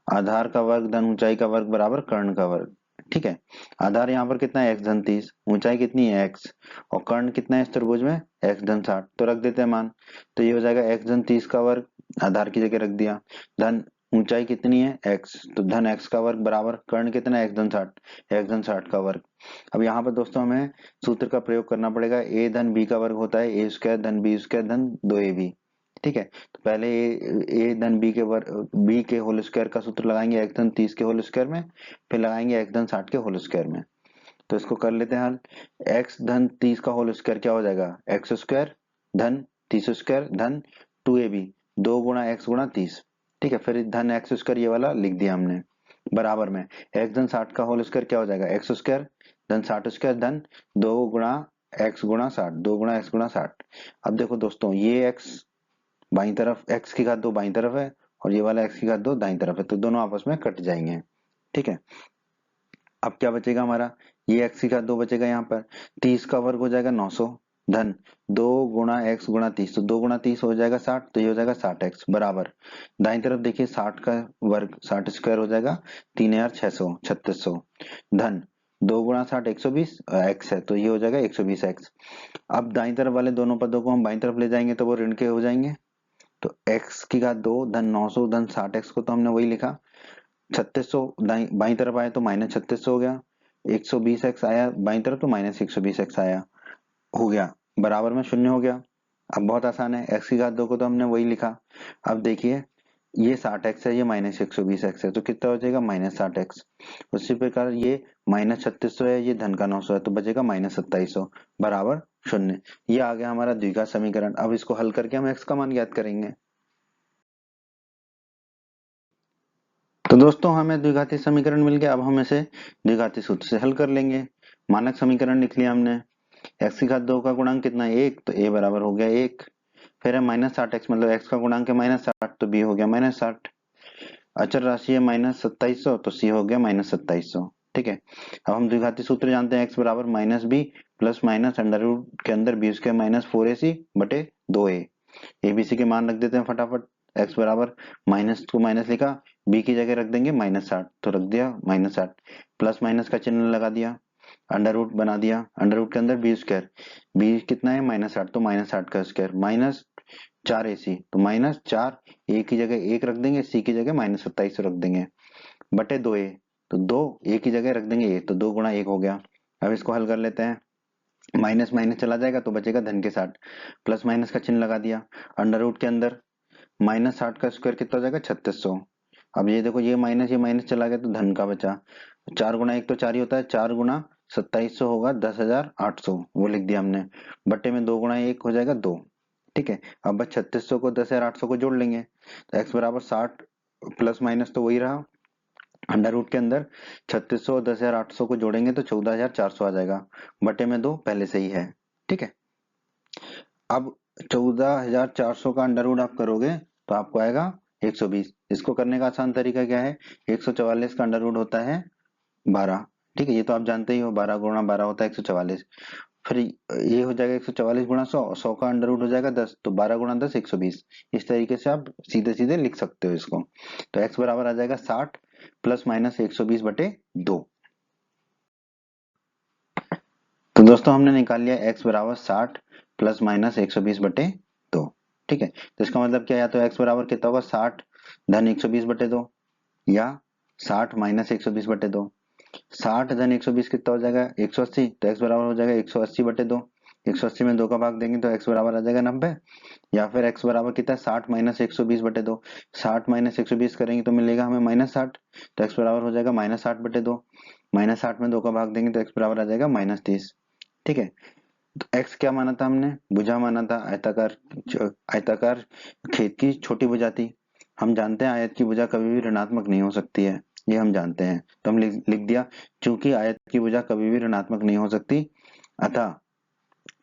आधार का वर्ग धन ऊंचाई का वर्ग बराबर कर्ण का वर्ग। ठीक है, आधार यहाँ पर कितना है x धन 30, ऊंचाई कितनी है x, और कर्ण कितना है इस त्रिभुज में x धन 60, तो रख देते हैं मान। तो ये हो जाएगा x धन 30 का वर्ग, आधार की जगह रख दिया, धन ऊंचाई कितनी है x, तो धन x का वर्ग बराबर कर्ण कितना है x धन 60, x धन 60 का वर्ग। अब यहाँ पर दोस्तों हमें सूत्र का प्रयोग करना पड़ेगा, a धन b का वर्ग होता है a स्क्वायर धन b स्क्वायर धन 2ab। ठीक है, तो पहले ए धन बी के वर्ग बी के होल स्क्वायर का सूत्र लगाएंगे एक्स धन 30 के होल स्क्वायर में, फिर लगाएंगे एक्स धन 60 के होल स्क्वायर में। तो इसको कर लेते हैं हल। एक्स धन 30 का होल स्क्वायर क्या हो जाएगा, एक्स स्क्वायर धन 30 स्क्वायर धन 2ab, 2 गुणा एक्स गुणा 30। ठीक है, फिर धन एक्स स्क्वायर ये वाला लिख दिया हमने, बराबर में एक्स धन 60 का होल स्क्वायर क्या हो जाएगा, एक्स स्क्वायर धन 60 स्क्वायर धन 2 गुणा एक्स गुणा 60, 2 गुणा एक्स गुणा 60। अब देखो दोस्तों, ये एक्स बाई तरफ, x की घात 2 बाई तरफ है और ये वाला x की घात 2 दाई तरफ है, तो दोनों आपस में कट जाएंगे। ठीक है, अब क्या बचेगा हमारा, ये x की घात 2 बचेगा, यहाँ पर 30 का वर्ग हो जाएगा 900 धन 2 गुणा x गुणा 30, तो 2 गुणा 30 हो जाएगा 60, तो ये हो जाएगा 60x बराबर, दाई तरफ देखिए 60 का वर्ग 60 स्क्वायर हो जाएगा 3600 3600 धन 2 गुणा 60 120 x है, तो ये हो जाएगा 120x। अब दाई तरफ वाले दोनों पदों को हम बाई तरफ ले जाएंगे तो वो ऋण के हो जाएंगे, तो x की घात 2 धन 900 धन 60x को तो हमने वही लिखा, 3600 बाई तरफ आया तो माइनस 3600 हो गया, 120x आया बाई तरफ तो माइनस 120x आया, हो गया बराबर में शून्य हो गया। अब बहुत आसान है, x की घात 2 को तो हमने वही लिखा। अब देखिए ये 60x है, ये माइनस 120x है, तो कितना हो जाएगा माइनस 60x। उसी प्रकार ये माइनस 3600 है, ये धन का 900 है, तो बचेगा माइनस 2700 बराबर शून्य। ये आ गया हमारा द्विघात समीकरण। अब इसको हल करके हम x का मान ज्ञात करेंगे। तो दोस्तों हमें द्विघाती समीकरण मिल गया, अब हम इसे द्विघाती सूत्र से हल कर लेंगे। मानक समीकरण लिख लिया हमने, x की घात 2 का गुणांक कितना है 1, तो a बराबर हो गया 1। फिर है माइनस 60x, मतलब x का गुणांक है माइनस 60, तो b हो गया माइनस 60। अचर राशि है माइनस 2700, तो c हो गया माइनस 2700। ठीक है, अब हम द्विघाती सूत्र जानते हैं, x बराबर minus B plus minus under root के अंदर बी स्क्वायर माइनस 4ac बटे 2a। एबीसी के मान रख देते हैं फटाफट, x बराबर माइनस को माइनस लिखा, b की जगह रख देंगे माइनस 60, तो रख दिया माइनस 60, प्लस माइनस का चिन्ह लगा दिया, अंडर रूट बना दिया, अंडर रूट के अंदर बी स्क्वायर, बी कितना है माइनस 60, तो माइनस 60 का स्क्वायर माइनस 4ac, तो माइनस 4, ए की जगह 1 रख देंगे, सी की जगह माइनस 27 रख देंगे बटे 2a, तो 2 ए की जगह रख देंगे ए, तो 2 गुणा 1 हो गया। अब इसको हल कर लेते हैं, माइनस माइनस चला जाएगा तो बचेगा धन के 60, प्लस माइनस का चिन्ह लगा दिया, अंडर रूट के अंदर माइनस 60 का स्क्वायर कितना हो जाएगा 3600। अब ये देखो ये माइनस चला गया तो धन का बचा, 4 गुणा 1 तो 4 ही होता है, 4 गुणा 2700 होगा 10,800, वो लिख दिया हमने, बट्टे में 2 गुणा 1 हो जाएगा 2। ठीक है, अब बस 3600 को 10,800 को जोड़ लेंगे, तो x बराबर 60 प्लस माइनस तो वही रहा, अंडर रूट के अंदर 3600 और 10,800 को जोड़ेंगे तो 14,400 आ जाएगा, बटे में 2 पहले से ही है। ठीक है, अब 14,400 का अंडर रूट आप करोगे तो आपको आएगा 120। इसको करने का आसान तरीका क्या है, 144 का अंडर रूट होता है 12। ठीक है, ये तो आप जानते ही हो, 12 गुणा 12 होता है 144। फिर ये हो जाएगा 144 गुणा 100, 100 का अंडर रूट हो जाएगा 10, तो 12 गुणा 10 120। इस तरीके से आप सीधे सीधे लिख सकते हो इसको। तो x बराबर आ जाएगा 60 प्लस माइनस 120 बटे 2। तो दोस्तों हमने निकाल लिया x बराबर 60 प्लस माइनस 120 बटे 2। ठीक है, तो इसका मतलब क्या, या तो x बराबर कितना होगा 60 धन 120 बटे 2, या 60 माइनस 120 बटे 2। 60 धन 120 कितना हो जाएगा 180, तो x बराबर हो जाएगा 180 बटे 2। 180 में 2 का भाग देंगे तो x बराबर आ जाएगा 90, या फिर x बराबर कितना है 60 माइनस 120 बटे 2। 60 माइनस 120 करेंगे तो मिलेगा हमें माइनस 60, तो x बराबर हो जाएगा माइनस 60 बटे 2। माइनस 60 में 2 का भाग देंगे तो x बराबर आ जाएगा माइनस 30। ठीक है, तो x क्या माना था हमने, भुजा माना था, आयताकार, आयताकार खेत की छोटी भुजा थी। हम जानते हैं आयत की भुजा कभी भी ऋणात्मक नहीं हो सकती है, ये हम जानते हैं, तो हम लिख दिया, चूंकि आयत की भुजा कभी भी ऋणात्मक नहीं हो सकती, अतः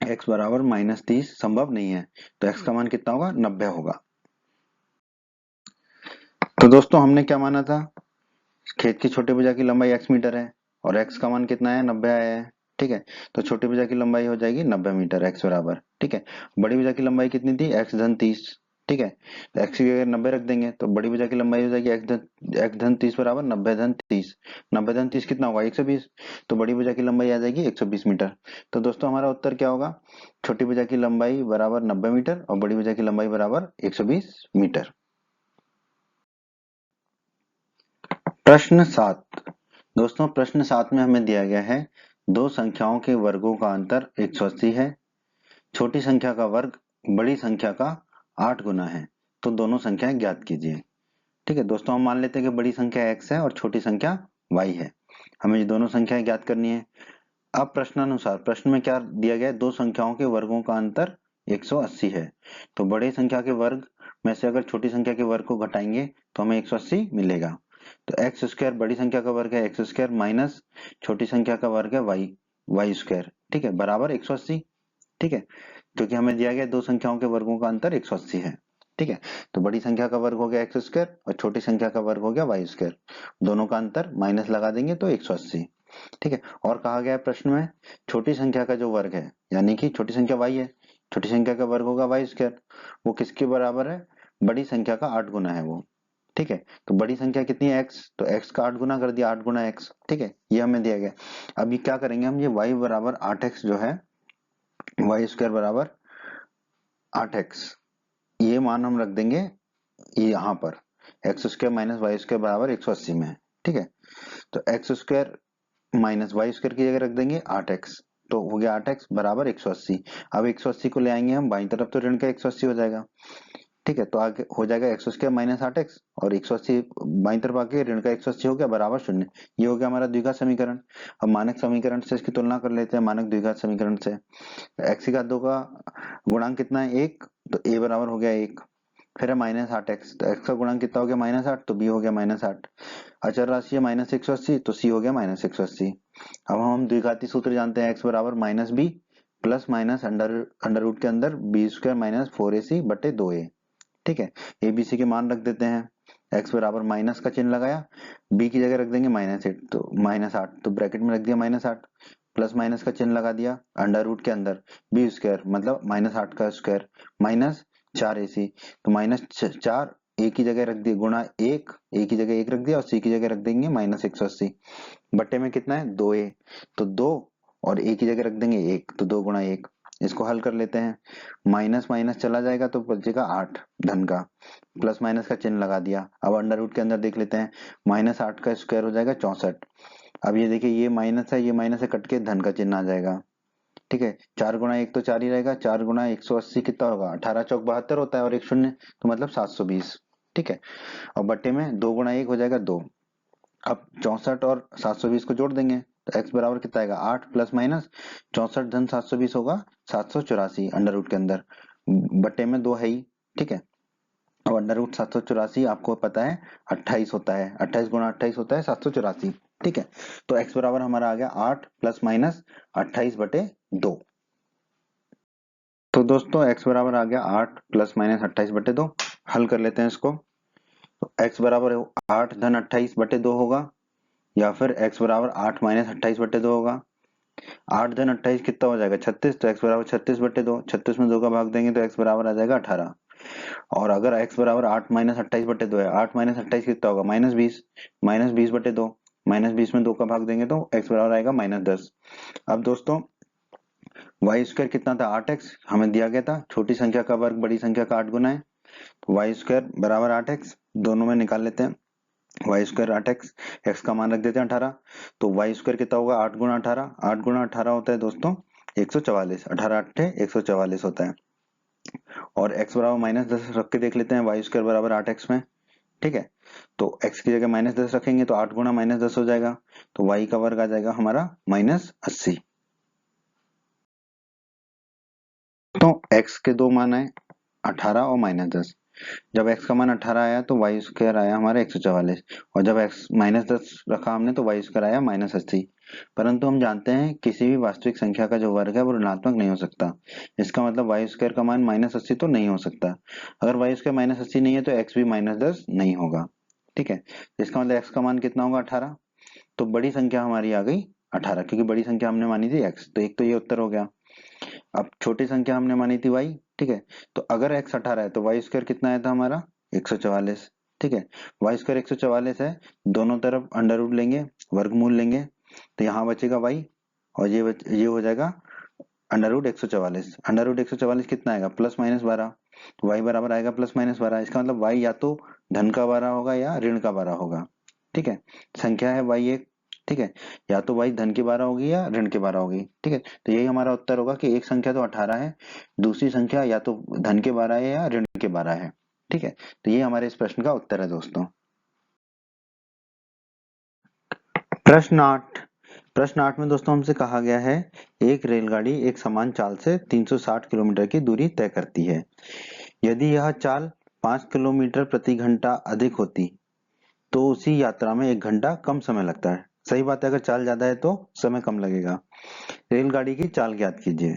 x बराबर माइनस 30 संभव नहीं है, तो x का मान कितना होगा 90 होगा। तो दोस्तों हमने क्या माना था, खेत की छोटी भुजा की लंबाई x मीटर है और x का मान कितना है 90 आया है। ठीक है। तो छोटी भुजा की लंबाई हो जाएगी 90 मीटर x बराबर, ठीक है। बड़ी भुजा की लंबाई कितनी थी, x धन 30, ठीक है। तो x की जगह 90 रख देंगे तो बड़ी भुजा की लंबाई हो जाएगी x धन 30 बराबर 90 धन 30। 90 धन 30 कितना होगा, 120। तो बड़ी भुजा की लंबाई आ जाएगी 120 मीटर। तो दोस्तों हमारा उत्तर क्या होगा, छोटी भुजा की लंबाई बराबर 90 मीटर और बड़ी भुजा की लंबाई बराबर 120 मीटर। प्रश्न 7। दोस्तों प्रश्न 7 में हमें दिया गया है दो संख्याओं के वर्गों का अंतर 180 है, छोटी संख्या का वर्ग बड़ी संख्या का 8 गुना है, तो दोनों संख्याएं ज्ञात कीजिए। ठीक है दोस्तों, हम मान लेते हैं कि बड़ी संख्या x है और छोटी संख्या y है। हमें ये दोनों संख्याएं ज्ञात करनी है। अब प्रश्नानुसार प्रश्न में क्या दिया गया है, दो संख्याओं के वर्गों का अंतर 180 है। तो बड़े संख्या के वर्ग में से अगर छोटी संख्या के वर्ग को घटाएंगे तो हमें 180 मिलेगा। तो एक्स स्क्वायर बड़ी संख्या का वर्ग है एक्स स्क्वायर माइनस छोटी संख्या का वर्ग है वाई स्क्वायर, ठीक है, बराबर 180। ठीक है, क्योंकि हमें दिया गया दो संख्याओं के वर्गों का अंतर 180 है। ठीक है, तो बड़ी संख्या का वर्ग हो गया एक्स स्क्वायर और छोटी संख्या का वर्ग हो गया वाई स्क्वायर, दोनों का अंतर माइनस लगा देंगे तो 180। ठीक है, और कहा गया है प्रश्न में छोटी संख्या का जो वर्ग है यानी कि छोटी संख्या y है, छोटी संख्या का वर्ग होगा वाई स्क्वायर, वो किसके बराबर है, बड़ी संख्या का 8 गुना है वो। ठीक है, तो बड़ी संख्या कितनी है x, तो x का 8 गुना कर दिया, 8 गुना x। ठीक है, ये हमें दिया गया। अब ये क्या करेंगे हम, ये y बराबर 8x जो है, वाई स्क्वायर बराबर 8x, ये मान हम रख देंगे ये यहाँ पर, X square minus Y square बराबर 180 में है। ठीक है, तो X square minus Y square की जगह रख देंगे 8x, तो हो गया 8x बराबर 180। अब 180 को ले आएंगे हम बाईं तरफ तो ऋण का 180 हो जाएगा। ठीक है, तो आगे हो जाएगा एक्स स्क्वायर माइनस 8x और 180 बाईं तरफ आके ऋण का 180 हो गया बराबर 0। ये हो गया हमारा द्विघात समीकरण। अब मानक समीकरण से इसकी तुलना कर लेते हैं मानक द्विघात समीकरण से। एक्स घात 2 का गुणांक कितना है 1, तो a बराबर हो गया 1। फिर है माइनस 8x, तो x का गुणांक कितना हो गया -8, तो b हो गया -8। अचर राशि है -180, तो c हो गया -180। अब हम द्विघाती सूत्र जानते हैं, x बराबर minus B plus minus under root के अंदर बी स्क्वायर माइनस 4ac बटे 2a। ठीक है, ए बी सी के मान रख देते हैं। x बराबर माइनस का चिन्ह लगाया, b की जगह रख देंगे -8, तो -8, तो ब्रैकेट में रख दिया -8, प्लस माइनस का चिन्ह लगा दिया अंडर रूट के अंदर बी स्क्वायर मतलब -8 का स्क्वायर माइनस 4ac, तो -4 ए की जगह रख दिया गुणा 1, ए की जगह 1 रख दिया और सी की जगह रख देंगे -180, बट्टे में कितना है 2a, तो 2 और ए की जगह रख देंगे 1, तो 2 गुणा 1। इसको हल कर लेते हैं, माइनस माइनस चला जाएगा तो बचेगा 8 धन का, प्लस माइनस का चिन्ह लगा दिया। अब अंडर रूट के अंदर देख लेते हैं, -8 का स्क्वायर हो जाएगा 64। अब ये देखिए ये माइनस है, ये माइनस है, कट के धन का चिन्ह आ जाएगा। ठीक है, 4 गुणा 1 तो 4 ही रहेगा, 4 गुणा 180 कितना होगा, 18 चौक 72 होता है और एक शून्य, तो मतलब 720। ठीक है, और बट्टे में 2 गुणा 1 हो जाएगा 2। अब 64 और 720 को जोड़ देंगे तो x बराबर कितना आएगा 8 प्लस माइनस 64 धन 720 होगा 784 अंडर रूट के अंदर, बट्टे में 2 है ही। ठीक है, अब अंडर रूट 784 आपको पता है 28 होता है, 28 गुणा 28 होता है 784। ठीक है, तो x बराबर हमारा आ गया 8 प्लस माइनस 28 बटे 2। तो दोस्तों x बराबर आ गया 8 प्लस माइनस 28 बटे 2। हल कर लेते हैं इसको, तो x बराबर 8 धन 28 बटे 2 होगा या फिर x बराबर 8 माइनस 28 बटे 2 होगा। 8 धन 28 कितना हो जाएगा 36, तो x बराबर 36 बटे 2, 36 में 2 का भाग देंगे तो x बराबर आ जाएगा 18। और अगर x बराबर 8 माइनस 28 बटे 2 है, 8 माइनस 28 कितना होगा -20, -20 बटे 2, -20 में 2 का भाग देंगे तो x बराबर आएगा -10। अब दोस्तों वाई स्क्वायर कितना था 8x हमें दिया गया था, छोटी संख्या का वर्ग बड़ी संख्या का 8 गुना है, तो वाई स्क्वायर बराबर 8x, दोनों में निकाल लेते हैं, वाई स्क्वायर 8x, x का मान रख देते हैं 18, तो वाई स्क्वायर कितना होगा 8 गुना 18, 8 गुना 18 होता है दोस्तों 144, 18 8 144 होता है। और x बराबर -10 रख के देख लेते हैं, वाई स्क्वायर बराबर 8x में। ठीक है, तो x की जगह -10 रखेंगे तो 8 गुना -10 हो जाएगा, तो y का वर्ग आ जाएगा हमारा -80। तो x के दो मान है 18 और -10, जब x का मान 18 आया तो वाई स्क्वायर आया हमारा 144, और जब x -10 रखा हमने तो वाई स्क्वायर आया -80। परंतु हम जानते हैं किसी भी वास्तविक संख्या का जो वर्ग है वो ऋणात्मक नहीं हो सकता, इसका मतलब वाई स्क्वायर का मान -80 तो नहीं हो सकता। अगर वाई स्क्वायर -80 नहीं है तो x भी -10 नहीं होगा। ठीक है, तो इसका मतलब x का मान कितना होगा 18, तो बड़ी संख्या हमारी आ गई 18, क्योंकि बड़ी संख्या हमने मानी थी x, तो एक तो ये उत्तर हो गया। अब छोटी संख्या हमने मानी थी y, ठीक है, तो अगर x 18 है तो वाई स्क्वायर कितना आया था हमारा 144, ठीक है, वाई स्क्वायर 144 है, दोनों तरफ अंडर रूट लेंगे, वर्गमूल लेंगे, तो यहाँ बचेगा y, और ये हो जाएगा अंडर रूट 144, अंडर रूट 144 कितना आएगा +-12, तो y बराबर आएगा +-12, इसका मतलब y या तो धन का 12 होगा या ऋण का 12 होगा, ठीक है, संख्या है y1, ठीक है, या तो y धन की 12 होगी या ऋण की 12 होगी, ठीक है, तो यही हमारा उत्तर होगा कि एक संख्या तो 18 है, दूसरी संख्या या तो धन के 12 है या ऋण के 12 है, ठीक है, तो ये हमारे इस प्रश्न का उत्तर है दोस्तों। प्रश्न 8, प्रश्न 8 में दोस्तों हमसे कहा गया है एक रेलगाड़ी एक समान चाल से 360 किलोमीटर की दूरी तय करती है। यदि यह चाल 5 किलोमीटर प्रति घंटा अधिक होती तो उसी यात्रा में 1 घंटा कम समय लगता है। सही बात है, अगर चाल ज्यादा है तो समय कम लगेगा। रेलगाड़ी की चाल ज्ञात कीजिए।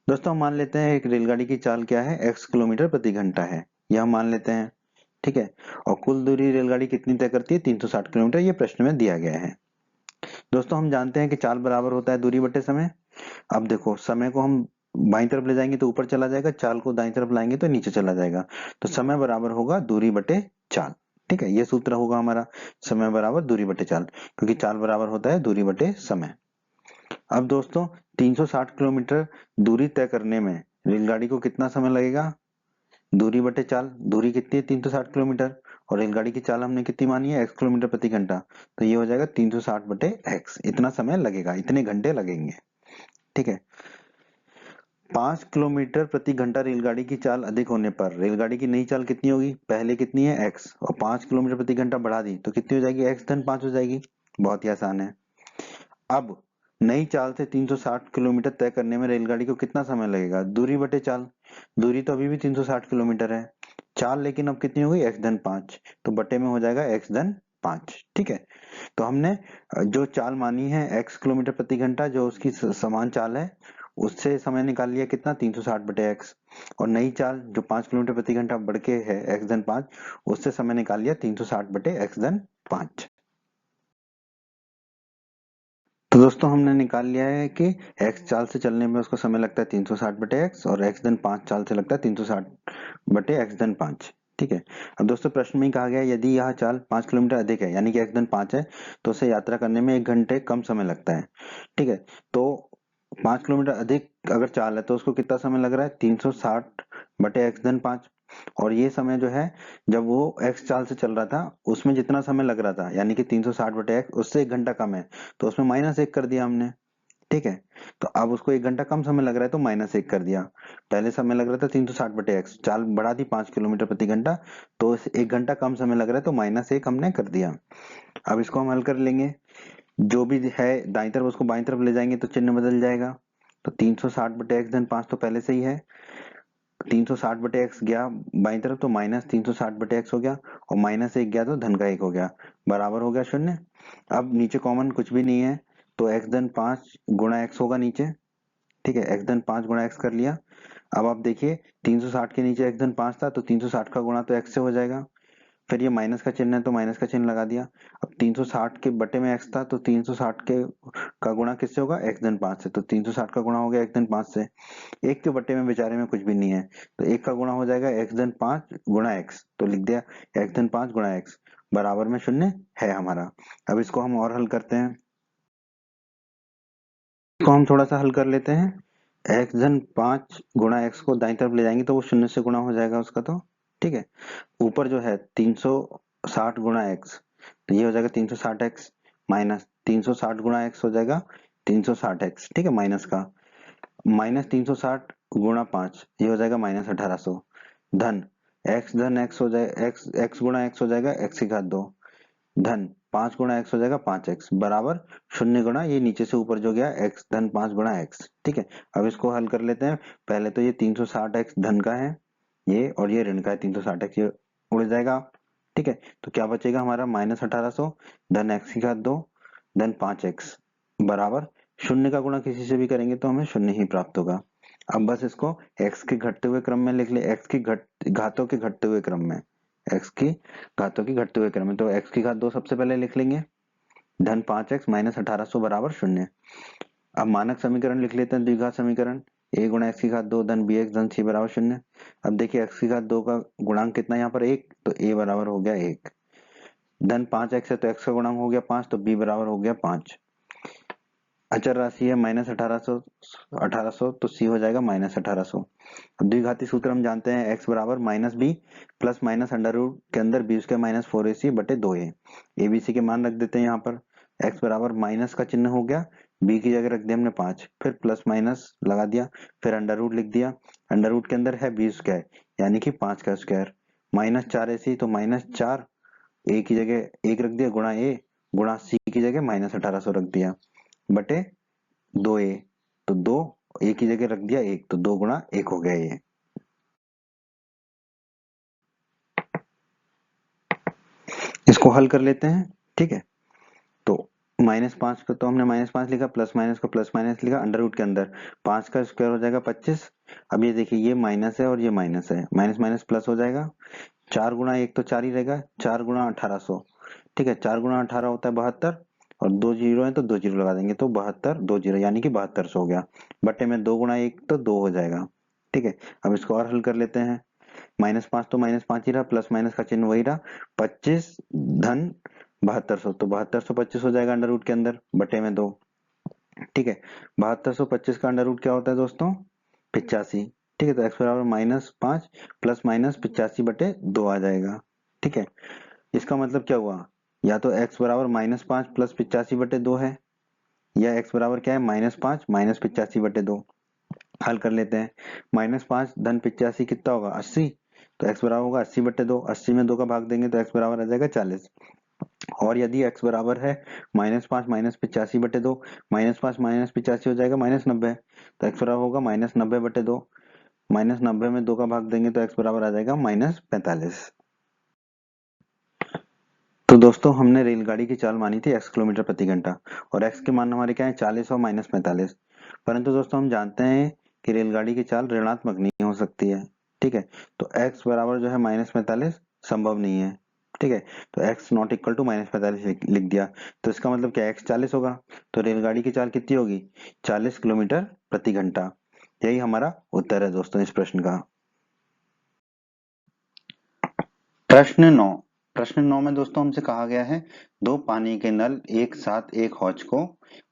दोस्तों हम मान लेते हैं एक रेलगाड़ी की चाल क्या है, x किलोमीटर प्रति घंटा है, यह हम मान लेते हैं, ठीक है, और कुल दूरी रेलगाड़ी कितनी तय करती है 360 किलोमीटर, ये प्रश्न में दिया गया है। दोस्तों हम जानते हैं कि चाल बराबर होता है दूरी बटे समय। अब देखो समय को हम बाईं तरफ ले जाएंगे तो ऊपर चला जाएगा, चाल को दाईं तरफ लाएंगे तो नीचे चला जाएगा, तो समय बराबर होगा दूरी बटे चाल, ठीक है, ये सूत्र होगा हमारा, समय बराबर दूरी बटे चाल, क्योंकि चाल बराबर होता है दूरी बटे समय। अब दोस्तों 360 किलोमीटर दूरी तय करने में रेलगाड़ी को कितना समय लगेगा, दूरी बटे चाल, दूरी कितनी है 360 किलोमीटर, और रेलगाड़ी की चाल हमने कितनी मानी है x किलोमीटर प्रति घंटा, तो ये हो जाएगा 360 बटे x, इतना समय लगेगा, इतने घंटे लगेंगे, ठीक है। 5 किलोमीटर प्रति घंटा रेलगाड़ी की चाल अधिक होने पर रेलगाड़ी की नई चाल कितनी होगी, पहले कितनी है x, और 5 किलोमीटर प्रति घंटा बढ़ा दी तो कितनी हो जाएगी x धन 5 हो जाएगी, बहुत ही आसान है। अब नई चाल से 360 किलोमीटर तय करने में रेलगाड़ी को कितना समय लगेगा, दूरी बटे चाल, दूरी तो अभी भी 360 किलोमीटर है, चाल लेकिन अब कितनी हो गई x धन 5, तो बटे में हो जाएगा x धन 5, ठीक है। तो हमने जो चाल मानी है x किलोमीटर प्रति घंटा, जो उसकी समान चाल है, उससे समय निकाल लिया कितना 360 बटे x, और नई चाल जो 5 किलोमीटर प्रति घंटा बढ़ के है x धन 5, उससे समय निकाल लिया 360 बटे x धन 5। तो दोस्तों हमने निकाल लिया है कि x चाल से चलने में उसको समय लगता है 360 बटे x, और x धन 5 चाल से लगता है 360 बटे x धन 5, ठीक है। अब दोस्तों प्रश्न में ही कहा गया है यदि यह चाल 5 किलोमीटर अधिक है, यानी कि x धन 5 है, तो उसे यात्रा करने में 1 घंटे कम समय लगता है, ठीक है। तो 5 किलोमीटर अधिक अगर चाल है तो उसको कितना समय लग रहा है 360 बटे x धन 5, और ये समय जो है जब वो x चाल से चल रहा था उसमें जितना समय लग रहा था, यानी कि 360 बटे x, उससे 1 घंटा कम है, तो उसमें -1 कर दिया हमने, ठीक है। तो अब उसको 1 घंटा कम समय लग रहा है तो -1 कर दिया, पहले समय लग रहा था 360 बटे x, चाल बढ़ा दी 5 किलोमीटर प्रति घंटा, तो 1 घंटा कम समय लग रहा है तो -1 हमने कर दिया। अब इसको हम हल कर लेंगे, जो भी है दाईं तरफ उसको बाईं तरफ ले जाएंगे तो चिन्ह बदल जाएगा, तो 360 बटे x धन 5 तो पहले से ही है, 360 बटे एक्स गया बाईं तरफ तो -360 बटे एक्स हो गया, और -1 गया तो धन का 1 हो गया, बराबर हो गया 0। अब नीचे कॉमन कुछ भी नहीं है तो x धन 5 गुणा x होगा नीचे, ठीक है, x धन 5 गुणा x कर लिया। अब आप देखिए 360 के नीचे x धन 5 था तो 360 का गुणा तो x से हो जाएगा, फिर ये माइनस का चिन्ह है तो माइनस का चिन्ह लगा दिया। अब 360 के बटे में x था तो 360 के का गुणा किससे होगा x धन 5 से, तो 360 का गुणा हो गया x धन 5 से, एक के बटे में बेचारे में कुछ भी नहीं है तो एक का गुणा हो जाएगा x धन 5 गुणा x, तो लिख दिया x धन 5 गुणा x बराबर में 0 है हमारा। अब इसको हम और हल करते हैं, इसको हम थोड़ा सा हल कर लेते हैं, x धन 5 गुणा x को दाईं तरफ ले जाएंगे तो वो 0 से गुणा हो जाएगा उसका, तो ठीक है, ऊपर जो है 360 गुणा x, तो ये हो जाएगा 360x, माइनस 360 गुणा x हो जाएगा 360x, ठीक है, माइनस का -360 गुणा 5 ये हो जाएगा -1800, धन धन x हो जाएगा x गुणा x हो जाएगा x की घात 2, धन 5 गुणा x हो जाएगा 5x बराबर 0 गुणा ये नीचे से ऊपर जो गया x धन 5 गुणा x, ठीक है। अब इसको हल कर लेते हैं, पहले तो ये 360x धन का है ये, और ये ऋण का है 360x, ये उड़ जाएगा, ठीक है, तो क्या बचेगा हमारा -1800 धन x की घात 2 धन 5x बराबर 0 का गुणा किसी से भी करेंगे तो हमें 0 ही प्राप्त होगा। अब बस इसको x के घटते हुए क्रम में लिख ले, x की घातों के घटते हुए क्रम में, x की घातों की घटते हुए क्रम में, तो x की घात 2 सबसे पहले लिख लेंगे, धन 5x माइनस 1800 बराबर 0। अब मानक समीकरण लिख लेते हैं, द्विघात समीकरण। a गुणा x की घात 2 धन bx धन c बराबर 0। अब देखिए x की घात 2 का गुणांक कितना है यहाँ पर 1, तो a बराबर हो गया 1। धन 5x है तो x का गुणांक हो गया 5, तो b बराबर हो गया 5। अचर राशि है माइनस 1800 तो c हो जाएगा माइनस 1800। अब द्विघाती सूत्र हम जानते हैं, x बराबर minus B plus minus under root के अंदर बी स्क्वायर माइनस 4ac बटे 2a। ए बी सी के मान रख देते हैं यहाँ पर। x बराबर माइनस का चिन्ह हो गया, b की जगह रख दिया हमने 5, फिर प्लस माइनस लगा दिया, फिर अंडर रूट लिख दिया। अंडर रूट के अंदर है बी स्क्वायर यानी कि 5 का स्क्वायर, माइनस 4ac तो माइनस 4, ए की जगह 1 रख दिया गुणा a, गुणा c की जगह माइनस 1800 रख दिया बटे 2a, तो 2 a की जगह रख दिया 1, तो 2 गुणा 1 हो गया ये। इसको हल कर लेते हैं, ठीक है। तो -5 को तो हमने -5 लिखा, प्लस माइनस को प्लस माइनस लिखा, अंडर रूट के अंदर 5 का स्क्वायर हो जाएगा 25। अब ये देखिए ये माइनस है और ये माइनस है, माइनस माइनस प्लस हो जाएगा। 4 गुणा 1 तो 4 ही रहेगा, 4 गुणा 1800, ठीक है। 4 गुणा 18 होता है 72, और 2 जीरो है तो 2 जीरो लगा देंगे, तो 72 2 जीरो यानी कि 7200 हो गया। बटे में 2 गुणा 1 तो 2 हो जाएगा, ठीक है। अब इसको और हल कर लेते हैं। -5 तो -5 ही रहा, प्लस माइनस का चिन्ह वही रहा, 25 धन 7200, तो 7225 हो जाएगा अंडर रूट के अंदर बटे में 2, ठीक है। 7225 का अंडर रूट क्या होता है दोस्तों, 85, ठीक है। तो x बराबर -5 प्लस माइनस 85 बटे 2 आ जाएगा, ठीक है। इसका मतलब क्या हुआ, या तो x बराबर -5 प्लस 85 बटे 2 है, या x बराबर क्या है -5 माइनस 85 बटे 2। हल कर लेते हैं। -5 धन 85 कितना होगा 80, तो x बराबर होगा 80 बटे 2, 80 में 2 का भाग देंगे तो x बराबर आ जाएगा 40। और यदि x बराबर है -5 माइनस 85 बटे 2, -5 माइनस 85 हो जाएगा -90, तो x बराबर होगा -90 बटे 2, -90 में 2 का भाग देंगे तो x बराबर आ जाएगा -45। तो दोस्तों हमने रेलगाड़ी की चाल मानी थी x किलोमीटर प्रति घंटा, और x के मान हमारे क्या है 40 और -45। परंतु दोस्तों हम जानते हैं कि रेलगाड़ी की चाल ऋणात्मक नहीं हो सकती है, ठीक है। तो x बराबर जो है -45 संभव नहीं है, ठीक है। तो x नॉट इक्वल टू -45 लिख दिया, तो इसका मतलब क्या x 40 होगा, तो रेलगाड़ी की चाल कितनी होगी 40 किलोमीटर प्रति घंटा। यही हमारा उत्तर है दोस्तों इस प्रश्न का। प्रश्न 9 में दोस्तों हमसे कहा गया है, दो पानी के नल एक साथ एक हौज को,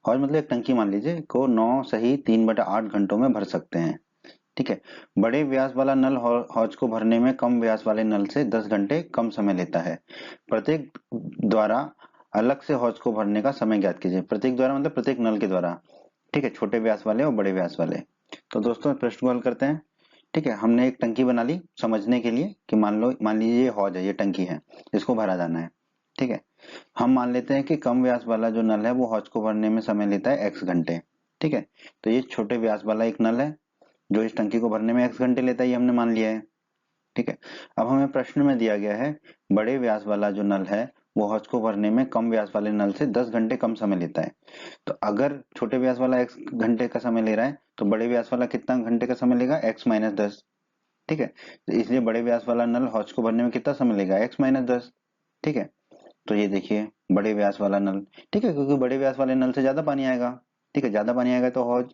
हौज मतलब एक टंकी मान लीजिए, को 9 सही 3/8 घंटों में भर सकते हैं, ठीक है। बड़े व्यास वाला नल हौज को भरने में कम व्यास वाले नल से 10 घंटे कम समय लेता है। प्रत्येक द्वारा अलग से हौज को भरने का समय ज्ञात कीजिए। प्रत्येक द्वारा मतलब प्रत्येक नल के द्वारा, ठीक है, छोटे व्यास वाले और बड़े व्यास वाले। तो दोस्तों प्रश्न को हल करते हैं, ठीक है। हमने एक टंकी बना ली समझने के लिए कि मान लीजिए ये हौज है, ये टंकी है, इसको भरा जाना है, ठीक है। हम मान लेते हैं कि कम व्यास वाला जो नल है वो हौज को भरने में समय लेता है x घंटे, ठीक है। तो ये छोटे व्यास वाला एक नल है जो इस टंकी को भरने में x घंटे लेता है, ये हमने मान लिया है, ठीक है। अब हमें प्रश्न में दिया गया है बड़े व्यास वाला जो नल है वो हौज को भरने में कम व्यास वाले नल से 10 घंटे कम समय लेता है। तो अगर छोटे व्यास वाला x घंटे का समय ले रहा है तो बड़े व्यास वाला कितना घंटे का समय लेगा x-10, ठीक है। तो इसलिए बड़े व्यास वाला नल हौज को भरने में कितना समय लेगा x-10, ठीक है। तो ये देखिए बड़े व्यास वाला नल, ठीक है, क्योंकि बड़े व्यास वाले नल से ज्यादा पानी आएगा, ठीक है। ज्यादा पानी आएगा तो हौज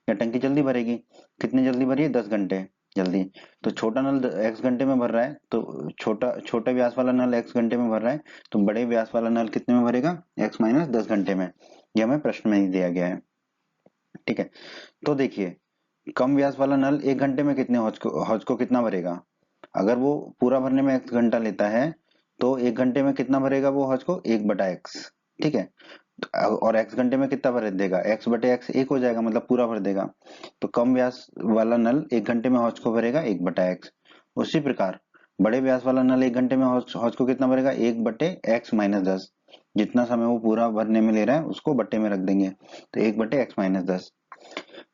या टंकी जल्दी भरेगी। कितनी जल्दी भरी है 10 घंटे जल्दी। तो छोटा नल x घंटे में भर रहा है, तो छोटा व्यास वाला नल x घंटे में भर रहा है, तो बड़े व्यास वाला नल कितने में भरेगा x-10 घंटे में। ये हमें प्रश्न में ही दिया गया है, ठीक है। तो देखिए कम व्यास वाला नल 1 घंटे में कितने हौज को कितना भरेगा। अगर वो पूरा भरने में x घंटा लेता है तो 1 घंटे में कितना भरेगा वो हौज को 1/x, ठीक है। और x घंटे में कितना भर देगा x/x 1 हो जाएगा, मतलब पूरा भर देगा। तो कम व्यास वाला नल 1 घंटे में हौज को भरेगा 1/x। उसी प्रकार बड़े व्यास वाला नल 1 घंटे में हौज को कितना भरेगा 1/x-10। जितना समय वो पूरा भरने में ले रहा है उसको बट्टे में रख देंगे, तो 1/x-10।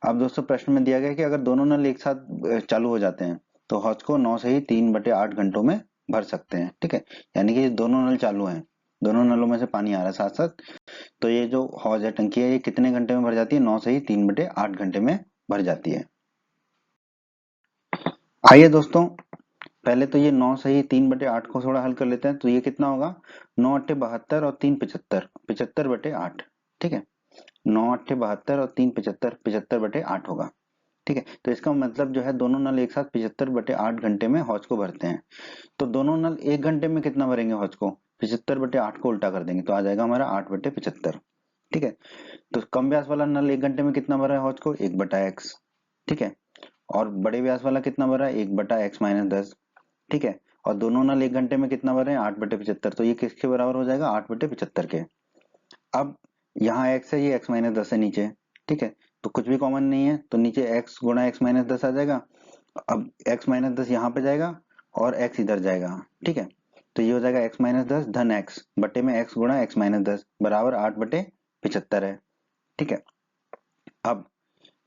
अब दोस्तों प्रश्न में दिया गया है कि अगर दोनों नल एक साथ चालू हो जाते हैं तो हौज को 9 से ही 3/8 घंटों में भर सकते हैं, ठीक है। यानी कि दोनों नल चालू हैं, दोनों नलों में से पानी आ रहा है साथ साथ, तो ये जो हौज है टंकी है ये कितने घंटे में भर जाती है 9 से ही 3/8 घंटे में भर जाती है। आइए दोस्तों पहले तो ये 9 सही 3/8 को थोड़ा हल कर लेते हैं, तो ये कितना होगा, 9×8 = 72 और 3 75, 75/8। ठीक है, 9×8 = 72 और 3 75, 75/8 होगा। ठीक है, तो इसका मतलब जो है दोनों नल एक साथ 75/8 घंटे में हौज को भरते हैं। तो दोनों नल 1 घंटे में कितना भरेंगे हौज को, 75/8 को उल्टा कर देंगे तो आ जाएगा हमारा 8/75। ठीक है, तो कम व्यास वाला नल 1 घंटे में कितना भरा है हौज को, 1/x। ठीक है, और बड़े व्यास वाला कितना भरा है, 1/x-10। ठीक है, और दोनों नल 1 घंटे में कितना भरे हैं, 8/75। तो ये किसके बराबर हो जाएगा, 8/75 के। अब यहाँ x है, ये x-10 है नीचे। ठीक है, तो कुछ भी कॉमन नहीं है, तो नीचे x गुणा x-10 आ जाएगा। अब x-10 यहाँ पे जाएगा और x इधर जाएगा। ठीक है, तो ये हो जाएगा x-10 धन x बटे में x गुणा x-10 बराबर 8/75 है। ठीक है, अब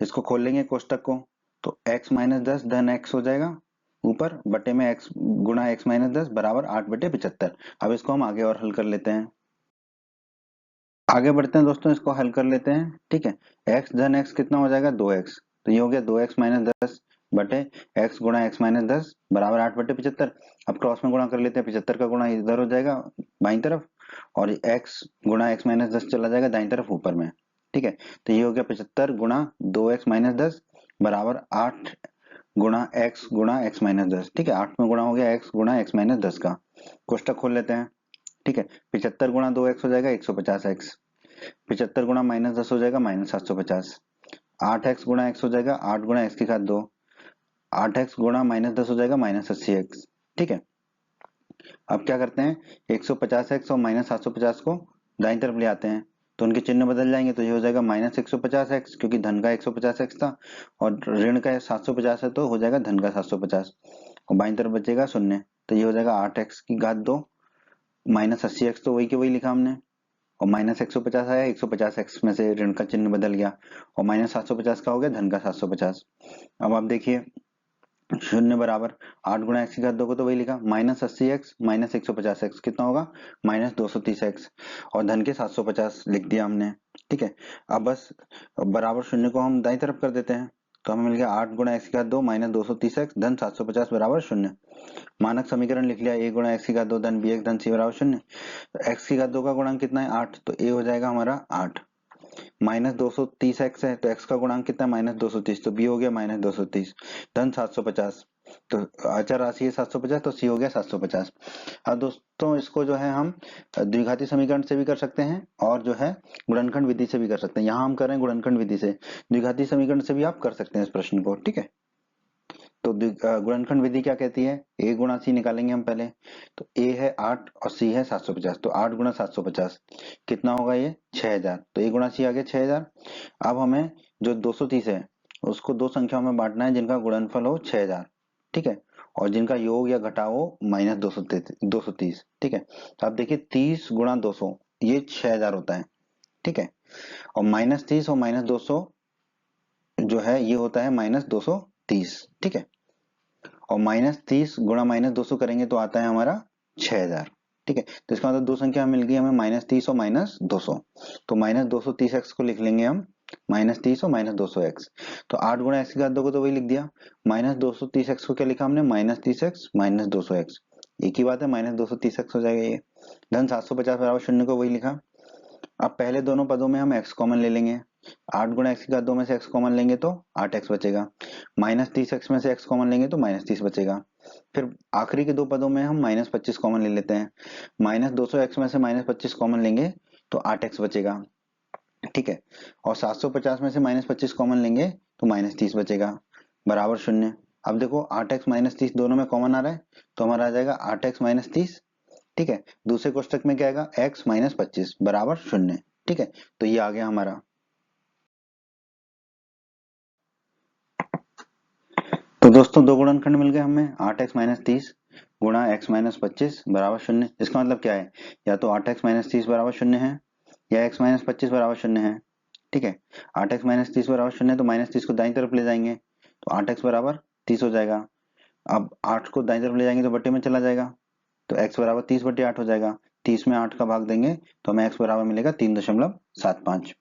इसको खोल लेंगे कोष्टक को, तो x-10 धन x हो जाएगा ऊपर बटे में x गुणा x-10 बराबर 8/75। अब इसको हम आगे और हल कर लेते हैं। आगे बढ़ते हैं दोस्तों, इसको हल कर लेते हैं। ठीक है, x धन x कितना हो जाएगा, 2x। तो ये हो गया 2x-10 बटे x गुणा x-10 बराबर 8/75। अब क्रॉस में गुणा कर लेते हैं, 75 का गुणा इधर हो जाएगा बाईं तरफ, और x गुणा x-10 चला जाएगा दाईं तरफ ऊपर में। ठीक है, तो ये हो गया 75 गुणा 2x-10 बराबर 8 गुणा x गुणा x-10। ठीक है, 8 में गुणा हो गया x गुणा x-10 का। कोष्टक खोल लेते हैं। ठीक है, 75 गुणा 2x हो जाएगा 150x, 75 गुणा -10 हो जाएगा -750, 8x गुणा x हो जाएगा 8 गुणा x की घात 2, 8x गुणा -10 हो जाएगा -80x। ठीक है, अब क्या करते हैं, 150x और -750 को दाईं तरफ ले आते हैं, तो उनके चिन्ह बदल जाएंगे, तो ये हो जाएगा -150x क्योंकि धन का 150x था, और ऋण का 750 है तो हो जाएगा धन का 750, और बाईं तरफ बचेगा शून्य, तो ये हो जाएगा 8x की घात 2 -80x, तो वही के वही लिखा हमने, और -150 आया, 150x में से ऋण का चिन्ह बदल गया, और -750 का हो गया धन का 750। अब आप देखिए शून्य बराबर 8 गुणा x की घात 2 को तो वही लिखा, -80x -150x कितना होगा, -230x, और धन के 750 लिख दिया हमने। ठीक है, अब बस बराबर शून्य को हम दाईं तरफ कर देते हैं, तो हमें मिल गया 8 गुणा x की घात 2 -230x धन 750 बराबर शून्य। मानक समीकरण लिख लिया, a गुणा x की घात 2 धन bx धन c बराबर शून्य। तो x की घात 2 का गुणांक कितना है, 8, तो a हो जाएगा हमारा 8। -230x है तो x का गुणांक कितना है, -230, तो b हो गया -230 धन 750। तो अचर राशि है 750, तो c हो गया 750। अब दोस्तों इसको जो है हम द्विघाती समीकरण से भी कर सकते हैं और जो है गुणनखंड विधि से भी कर सकते हैं। यहाँ हम कर रहे हैं गुणनखंड विधि से, द्विघाती समीकरण से भी आप कर सकते हैं इस प्रश्न को। ठीक है, तो गुणनखंड विधि क्या कहती है, a गुणा c निकालेंगे हम पहले, तो a है 8 और c है 750, तो 8 गुणा 750 कितना होगा, ये 6000, तो a गुणा c आ गया 6000। अब हमें जो 230 है उसको दो संख्याओं में बांटना है जिनका गुणनफल हो 6000। ठीक है, और जिनका योग या घटाव हो -230। ठीक है, तो आप देखिए 30 गुणा 200 ये 6000 होता है। ठीक है, और -30 और -200 जो है ये होता है -230। ठीक है, और -30 गुणा -200 करेंगे तो आता है हमारा 6000। ठीक है, तो इसका मतलब दो संख्या मिल गई हमें -30 और -200, तो -230x को लिख लेंगे हम, -30 और -200x, तो 8 गुणा x की घात 2 को तो वही लिख दिया, -230x को क्या लिखा हमने, -30x -200x, एक ही बात है, -230x हो जाएगा ये, धन 750 बराबर शून्य को वही लिखा। अब पहले दोनों पदों में हम x कॉमन ले लेंगे, 8 गुणा x की घात 2 में से x कॉमन लेंगे तो 8x बचेगा, -30x में से x कॉमन लेंगे तो -30 बचेगा। फिर आखिरी के दो पदों में हम -25 कॉमन ले लेते हैं, -200x में से -25 कॉमन लेंगे तो 8x बचेगा। ठीक है, और 750 में से -25 कॉमन लेंगे तो -30 बचेगा बराबर शून्य। अब देखो 8x -30 दोनों में कॉमन आ रहा है, तो हमारा आ जाएगा 8x -30। ठीक है, दूसरे कोष्टक में क्या आएगा, x -25 बराबर शून्य। ठीक है, तो ये आ गया हमारा। तो दोस्तों दो गुणनखंड मिल गए हमें, 8x -30 गुणा x -25 बराबर शून्य। इसका मतलब क्या है, या तो 8x -30 बराबर शून्य है या x -25 बराबर शून्य है। ठीक है, 8x -30 बराबर शून्य है तो -30 को दाईं तरफ ले जाएंगे तो 8x बराबर 30 हो जाएगा। अब 8 को दाईं तरफ ले जाएंगे तो बट्टे में चला जाएगा, तो x बराबर 30/8 हो जाएगा। 30 में 8 का भाग देंगे तो हमें x बराबर मिलेगा 3.75।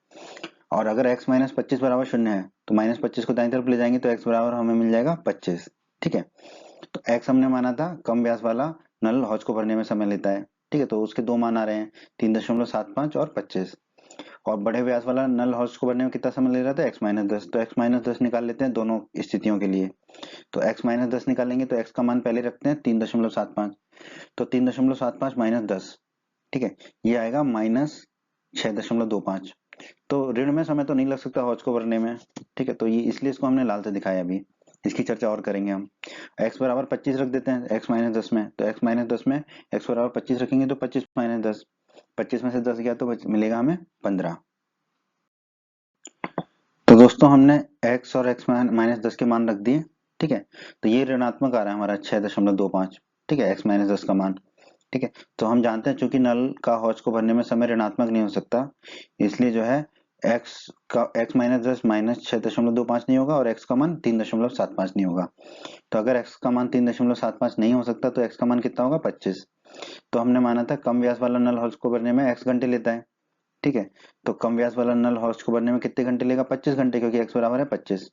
और अगर x -25 बराबर शून्य है तो -25 को दाईं तरफ ले जाएंगे तो x बराबर हमें मिल जाएगा 25। ठीक है, तो x हमने माना था कम व्यास वाला नल हौज को भरने में समय लेता है, ठीक है, तो उसके दो मान आ रहे हैं 3.75 और 25। और बड़े व्यास वाला नल हौज को भरने में कितना समय ले रहा था x-10, तो x-10 निकाल लेते हैं दोनों स्थितियों के लिए। तो x-10 निकालेंगे तो x का मान पहले रखते हैं 3.75, तो 3.75 माइनस 10, ठीक है, ये आएगा -6.25। तो ऋण में समय तो नहीं लग सकता हौज को भरने में, ठीक है, तो ये इसलिए इसको हमने लाल से दिखाया। अभी इसकी चर्चा और करेंगे हम। x बराबर 25 रख देते हैं x-10 में, तो x-10 में x बराबर 25 रखेंगे तो 25 माइनस 10, 25 में से 10 गया तो मिलेगा हमें 15। तो दोस्तों हमने x और x-10 के मान रख दिए, ठीक है, तो ये ऋणात्मक आ रहा है हमारा 6.25, ठीक है, x-10 का मान, ठीक है। तो हम जानते हैं चूंकि नल का हौज को भरने में समय ऋणात्मक नहीं हो सकता, इसलिए जो है x-10 माइनस 6.25 नहीं होगा और x का मान 3.75 नहीं होगा। तो अगर x का मान 3.75 नहीं हो सकता तो x का मान कितना होगा 25। तो हमने माना था कम व्यास वाला नल हौज को भरने में x घंटे लेता है, ठीक है, तो कम व्यास वाला नल हौज को भरने में कितने घंटे लेगा 25 घंटे, क्योंकि x बराबर है 25।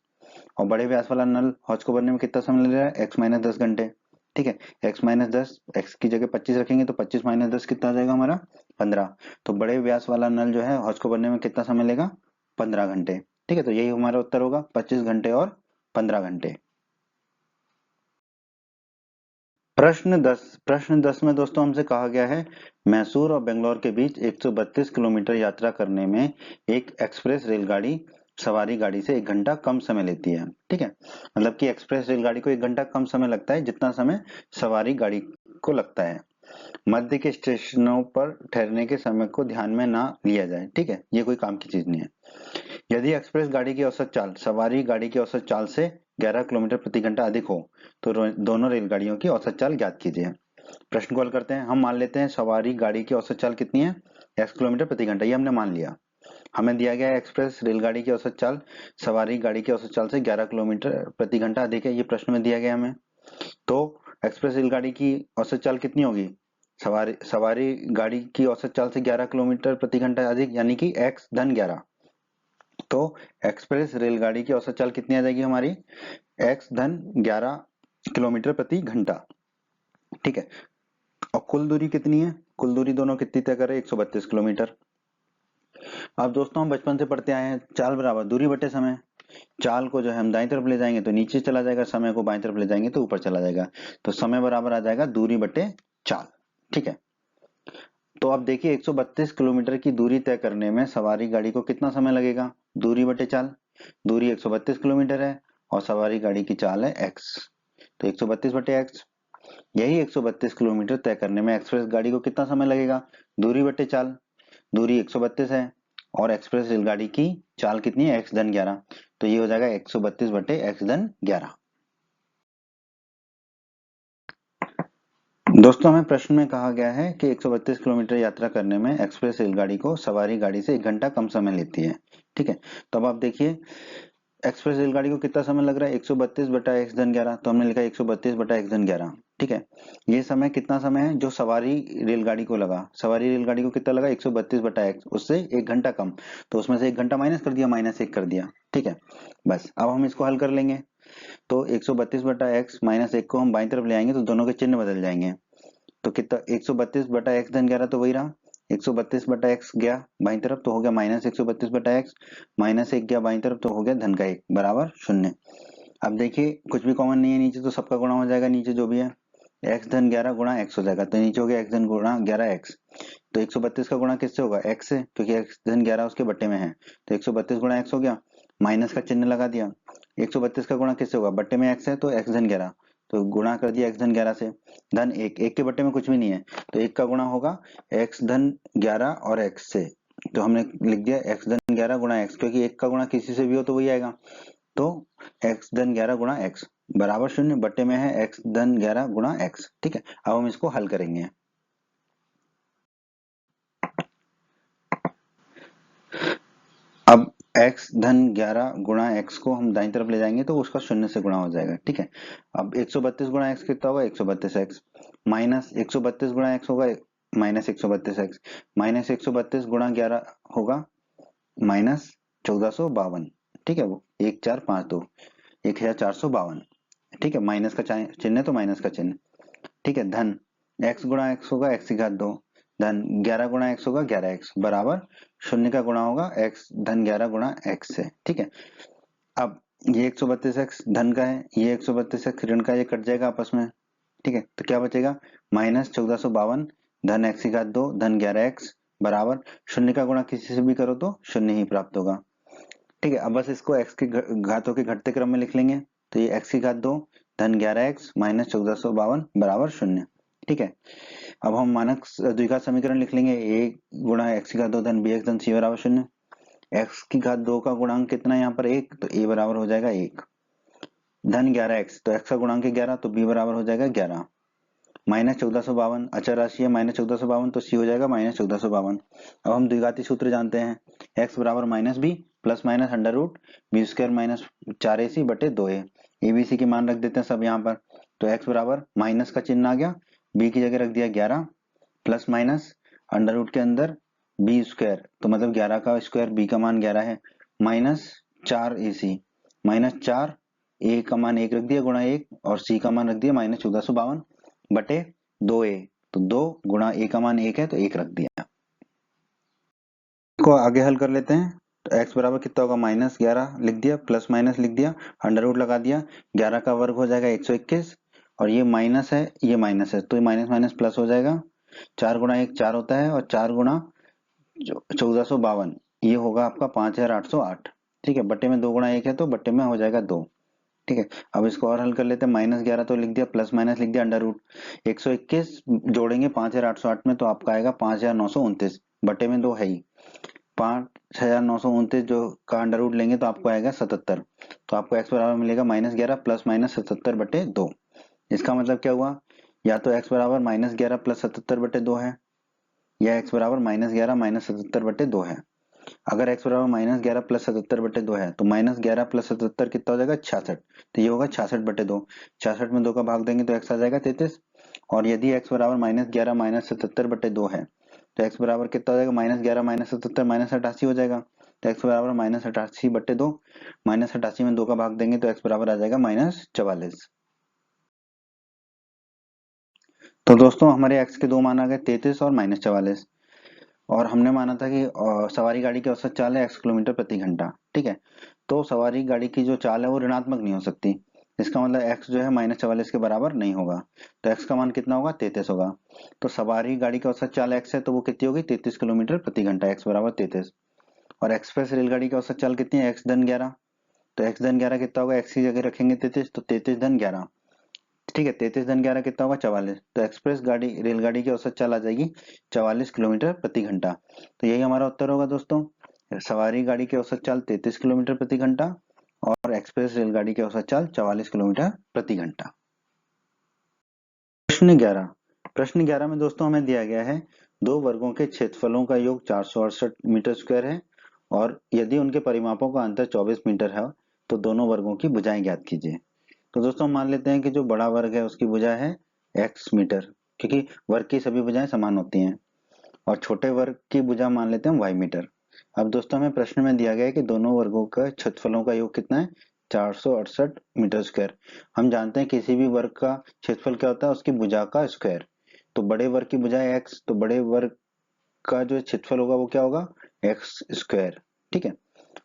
और बड़े व्यास वाला नल हौज को भरने में कितना समय ले रहा है x-10 घंटे, ठीक है, x-10, x की जगह 25 रखेंगे तो 25 माइनस 10 कितना आ जाएगा हमारा 15। तो बड़े व्यास वाला नल जो है हौज को भरने में कितना समय लेगा 15 घंटे, ठीक है, तो यही हमारा उत्तर होगा 25 घंटे और 15 घंटे। प्रश्न 10 में दोस्तों हमसे कहा गया है मैसूर और बेंगलोर के बीच 132 किलोमीटर यात्रा करने में एक एक्सप्रेस रेलगाड़ी सवारी गाड़ी से 1 घंटा कम समय लेती है, ठीक है, मतलब कि एक्सप्रेस रेलगाड़ी को 1 घंटा कम समय लगता है जितना समय सवारी गाड़ी को लगता है। मध्य के स्टेशनों पर ठहरने के समय को ध्यान में ना लिया जाए, ठीक है, ये कोई काम की चीज नहीं है। यदि एक्सप्रेस गाड़ी की औसत चाल सवारी गाड़ी की औसत चाल से 11 किलोमीटर प्रति घंटा अधिक हो तो दोनों रेलगाड़ियों की औसत चाल ज्ञात कीजिए। प्रश्न को हल करते हैं। हम मान लेते हैं सवारी गाड़ी की औसत चाल कितनी है x किलोमीटर प्रति घंटा, ये हमने मान लिया। हमें दिया गया है एक्सप्रेस रेलगाड़ी की औसत चाल सवारी गाड़ी की औसत चाल से 11 किलोमीटर प्रति घंटा अधिक है, ये प्रश्न में दिया गया हमें। तो एक्सप्रेस रेलगाड़ी की औसत चाल कितनी होगी, सवारी सवारी गाड़ी की औसत चाल से 11 किलोमीटर प्रति घंटा अधिक, यानी कि x-11। तो एक्सप्रेस रेलगाड़ी की औसत चाल कितनी आ जाएगी हमारी x-11 किलोमीटर प्रति घंटा, ठीक है। और कुल दूरी कितनी है, कुल दूरी दोनों कितनी तय कर रहे हैं 132 किलोमीटर। अब दोस्तों हम बचपन से पढ़ते आए हैं चाल बराबर दूरी बटे समय। चाल को जो है हम दाईं तरफ ले जाएंगे तो नीचे चला जाएगा, समय को बाईं तरफ ले जाएंगे तो ऊपर चला जाएगा, तो समय बराबर आ जाएगा दूरी बटे चाल, ठीक है। तो अब देखिए 132 किलोमीटर की दूरी तय करने में सवारी गाड़ी को कितना समय लगेगा, दूरी बटे चाल, दूरी 132 किलोमीटर है और सवारी गाड़ी की चाल है x, तो 132 बटे x। यही 132 किलोमीटर तय करने में एक्सप्रेस गाड़ी को कितना समय लगेगा, दूरी बटे चाल, दूरी 132 है और एक्सप्रेस रेलगाड़ी की चाल कितनी है x-11, तो ये हो जाएगा 132 बटे x-11। दोस्तों हमें प्रश्न में कहा गया है कि 132 किलोमीटर यात्रा करने में एक्सप्रेस रेलगाड़ी को सवारी गाड़ी से 1 घंटा कम समय लेती है, ठीक है। तो अब आप देखिए एक्सप्रेस रेलगाड़ी को कितना समय लग रहा है 132 बटा x-11, तो हमने लिखा 132 बटा x-11, ठीक है। ये समय कितना समय है जो सवारी रेलगाड़ी को लगा, सवारी रेलगाड़ी को कितना लगा 132 बटा x, उससे 1 घंटा कम, तो उसमें से 1 घंटा माइनस कर दिया, -1 कर दिया, ठीक है। बस अब हम इसको हल कर लेंगे। तो 132 बटा x -1 को हम बाईं तरफ ले आएंगे तो दोनों के चिन्ह बदल जाएंगे। तो कितना 132 बटा x-11 तो वही रहा, 132 बटा x गया बाईं तरफ तो हो गया -132 बटा x, -1 गया बाईं तरफ तो हो गया धन का 1 बराबर 0। अब देखिए कुछ भी कॉमन नहीं है नीचे, तो सबका गुणा हो जाएगा, नीचे जो भी है x-11 गुणा x हो जाएगा, तो नीचे हो गया x गुणा 11x। तो 132 का गुणा किससे होगा x से, क्योंकि x-11 उसके बट्टे में है, तो 132 गुणा x हो गया, माइनस का चिन्ह लगा दिया। 132 का गुणा किससे होगा, बट्टे में x है तो x-11, तो गुणा कर दिया x-11 से, धन 1, 1 के बट्टे में कुछ भी नहीं है, तो 1 का गुणा होगा x-11 और x से, तो हमने लिख दिया x-11 गुणा x, क्योंकि 1 का गुणा किसी से भी हो तो वही आएगा, तो x-11 गुणा x बराबर 0, बट्टे में है x-11 गुणा x, ठीक है। अब हम इसको हल करेंगे। अब x-11 गुणा x को हम दाईं तरफ ले जाएंगे तो उसका 0 से गुणा हो जाएगा, ठीक है। अब 132 गुणा x कितना होगा 132x, माइनस 132 गुणा x होगा -132x, माइनस 132 गुणा 11 होगा -1452, ठीक है, वो 1452 1452, ठीक है, माइनस का चिन्ह है तो माइनस का चिन्ह, ठीक है। धन x गुणा x होगा x की घात 2, धन 11 गुणा x होगा 11x बराबर शून्य का गुणा होगा x धन 11 गुणा x से, ठीक है। अब ये 132x धन का है, ये 132x ऋण का, ये कट जाएगा आपस में, ठीक है। तो क्या बचेगा, माइनस 1452 धन x की घात 2 धन 11x बराबर शून्य का गुणा किसी से भी करो तो शून्य ही प्राप्त होगा, ठीक है। अब बस इसको x की घातों के घटते क्रम में लिख लेंगे, तो ये x की घात 2 धन 11x माइनस 1452 बराबर शून्य, ठीक है। अब हम मानक द्विघात समीकरण लिख लेंगे, a गुणा x की घात 2 धन bx धन c बराबर शून्य। x की घात 2 का गुणांक कितना है यहाँ पर 1, तो a बराबर हो जाएगा 1, धन 11x तो x का गुणांक है 11 तो b बराबर हो जाएगा 11, माइनस 1452 अचर राशि है, माइनस 1452 तो c हो जाएगा माइनस 1452। अब हम द्विघाती सूत्र जानते हैं, x बराबर minus B plus minus under root B square minus 4ac बटे 2a, abc की मान रख देते हैं सब यहाँ पर। तो x बराबर माइनस का चिन्ह आ गया, b की जगह रख दिया 11 प्लस माइनस अंडर रूट के अंदर बी स्क्वायर तो मतलब 11 का स्क्वायर, b का मान 11 है, माइनस 4ac माइनस 4 a का मान 1 रख दिया गुणा 1 और c का मान रख दिया माइनस 1452 बटे 2a, तो 2 गुणा a का मान 1 है तो 1 रख दिया। को आगे हल कर लेते हैं, तो x बराबर कितना होगा माइनस 11 लिख दिया, प्लस माइनस लिख दिया, अंडर रूट लगा दिया, 11 का वर्ग हो जाएगा 121 और ये माइनस है ये माइनस है तो ये माइनस माइनस प्लस हो जाएगा, 4 गुणा 1 4 होता है और 4 गुणा 1452 ये होगा आपका 5808, ठीक है। बट्टे में 2 गुणा 1 है तो बट्टे में हो जाएगा 2, ठीक है। अब इसको और हल कर लेते हैं, माइनस 11 तो लिख दिया, प्लस माइनस लिख दिया, अंडर रूट 121 जोड़ेंगे 5808 में तो आपका आएगा 5929 बटे में 2 है ही, 5929 जो का अंडर रूट लेंगे तो आपको आएगा 77, तो आपको x बराबर मिलेगा माइनस 11 प्लस माइनस 77 बटे 2। इसका मतलब क्या हुआ, या तो x बराबर माइनस 11 प्लस 77 बटे 2 है या x बराबर माइनस 11 माइनस 77 बटे 2 है। अगर x बराबर माइनस 11 प्लस 77 बटे 2 है तो माइनस 11 प्लस 77 कितना हो जाएगा 66, तो ये होगा 66 बटे 2, 66 में 2 का भाग देंगे तो x आ जाएगा 33, और यदि x बराबर माइनस 11 माइनस 77 बटे 2 है तो x बराबर कितना हो जाएगा माइनस 11 माइनस 77 माइनस 88 हो जाएगा, तो x बराबर माइनस 88 बटे 2, माइनस 88 में 2 का भाग देंगे तो x बराबर आ जाएगा माइनस 44। तो दोस्तों हमारे x के दो मान आ गए 33 और माइनस 44, और हमने माना था कि सवारी गाड़ी की औसत चाल है x किलोमीटर प्रति घंटा, ठीक है। तो सवारी गाड़ी की जो चाल है वो ऋणात्मक नहीं हो सकती, इसका मतलब x जो है माइनस 44 के बराबर नहीं होगा, तो x का मान कितना होगा 33 होगा। तो सवारी गाड़ी की औसत चाल x है तो वो कितनी होगी 33 किलोमीटर प्रति घंटा, x बराबर 33। और एक्सप्रेस रेलगाड़ी की औसत चाल कितनी है x धन 11, तो x धन 11 कितना होगा, x की जगह रखेंगे 33 तो 33 धन 11, ठीक है। 33 धन 11 कितना होगा 44, तो एक्सप्रेस गाड़ी रेलगाड़ी की औसत चाल आ जाएगी 44 किलोमीटर प्रति घंटा। तो यही हमारा उत्तर होगा दोस्तों, सवारी गाड़ी की औसत चाल 33 किलोमीटर प्रति घंटा और एक्सप्रेस रेलगाड़ी की औसत चाल 44 किलोमीटर प्रति घंटा। प्रश्न 11 में दोस्तों हमें दिया गया है दो वर्गों के क्षेत्रफलों का योग 468 मीटर स्क्वायर है और यदि उनके परिमापों का अंतर 24 मीटर है तो दोनों वर्गों की भुजाएं ज्ञात कीजिए। तो दोस्तों मान लेते हैं कि जो बड़ा वर्ग है उसकी भुजा है x मीटर, क्योंकि वर्ग की सभी भुजाएं समान होती हैं, और छोटे वर्ग की भुजा मान लेते हैं y मीटर। अब दोस्तों हमें प्रश्न में दिया गया है कि दोनों वर्गों का क्षेत्रफलों का योग कितना है 468 मीटर स्क्वायर। हम जानते हैं किसी भी वर्ग का क्षेत्रफल क्या होता है उसकी भुजा का स्क्वायर, तो बड़े वर्ग की भुजा है x तो बड़े वर्ग का जो क्षेत्रफल होगा वो क्या होगा x स्क्वायर, ठीक है।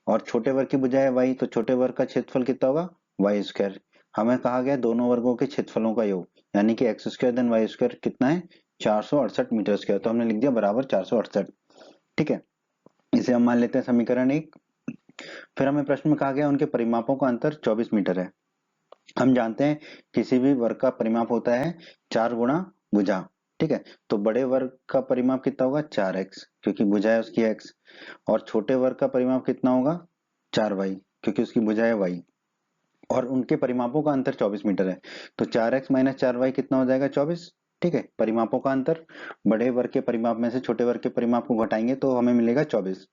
और छोटे वर्ग की भुजा है y तो छोटे वर्ग का क्षेत्रफल कितना होगा y स्क्वायर। हमें कहा गया दोनों वर्गों के क्षेत्रफलों का योग यानी कि x स्क्वायर धन y स्क्वायर कितना है 468 मीटर स्क्वायर, तो हमने लिख दिया बराबर 468, ठीक है। इसे हम मान लेते हैं समीकरण 1। फिर हमें प्रश्न में कहा गया उनके परिमापों का अंतर 24 मीटर है। हम जानते हैं किसी भी वर्ग का परिमाप होता है 4 गुणा भुजा, ठीक है। तो बड़े वर्ग का परिमाप कितना होगा 4x क्योंकि भुजा है उसकी x, और छोटे वर्ग का परिमाप कितना होगा 4y क्योंकि उसकी भुजा है y, और उनके परिमापों का अंतर 24 मीटर है। तो 4x माइनस 4y कितना हो जाएगा 24, ठीक है। परिमापों का अंतर बड़े वर्ग के परिमाप में से छोटे वर्ग के परिमाप को घटाएंगे तो हमें मिलेगा 24।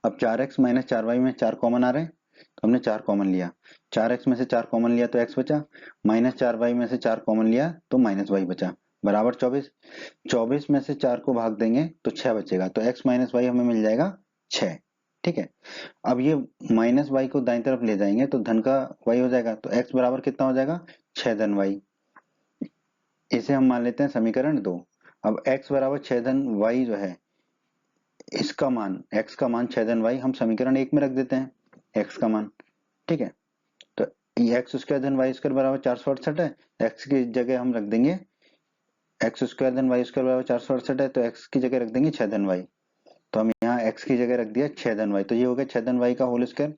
अब 4x माइनस 4y में 4 कॉमन आ रहे हैं तो हमने 4 कॉमन लिया, 4x में से 4 कॉमन लिया तो x बचा, माइनस 4y में से 4 कॉमन लिया तो माइनस y बचा, बराबर 24। 24 में से 4 को भाग देंगे तो 6 बचेगा, तो x माइनस y हमें मिल जाएगा 6, ठीक है। अब ये माइनस वाई को दाईं तरफ ले जाएंगे तो धन का वाई हो जाएगा, तो एक्स बराबर कितना हो जाएगा 6 धन वाई। इसे हम मान लेते हैं समीकरण 2। अब x बराबर 6 धन y जो है, इसका मान x का मान 6 धन y हम समीकरण 1 में रख देते हैं x का मान। ठीक है, तो ये x स्क्वायर धन y स्क्वायर बराबर 468 है, x की जगह हम रख देंगे x स्क्वायर धन y स्क्वायर बराबर 468 है, तो x की जगह रख देंगे 6 धन y। तो हम यहाँ x की जगह रख दिया 6 धन y, तो ये हो गया 6 धन y का होल स्क्वायर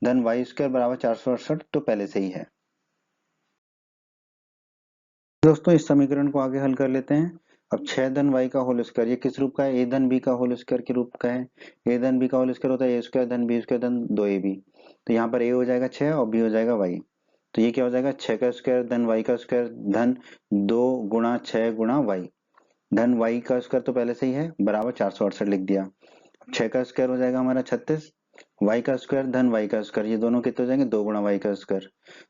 धन y स्क्वायर बराबर 468, तो पहले से ही है। दोस्तों इस समीकरण को आगे हल कर लेते हैं। अब 6 धन y का होल स्क्वायर, ये किस रूप का है, a धन b का होल स्क्वायर के रूप का है। a धन b का होल स्क्वायर होता है a स्क्वायर धन b स्क्वायर धन 2ab। तो यहाँ पर a हो जाएगा 6 और b हो जाएगा y। तो ये क्या हो जाएगा 6 का स्क्वायर धन y का स्क्वायर धन 2 गुणा 6 गुणा y। धन y का स्क्वायर तो पहले से ही है, बराबर 468 लिख दिया। 6 का स्क्वायर हो जाएगा हमारा 36, y का स्क्वायर धन y का स्क्वायर, ये दोनों कितने हो जाएंगे 2 गुणा y का स्क्वायर।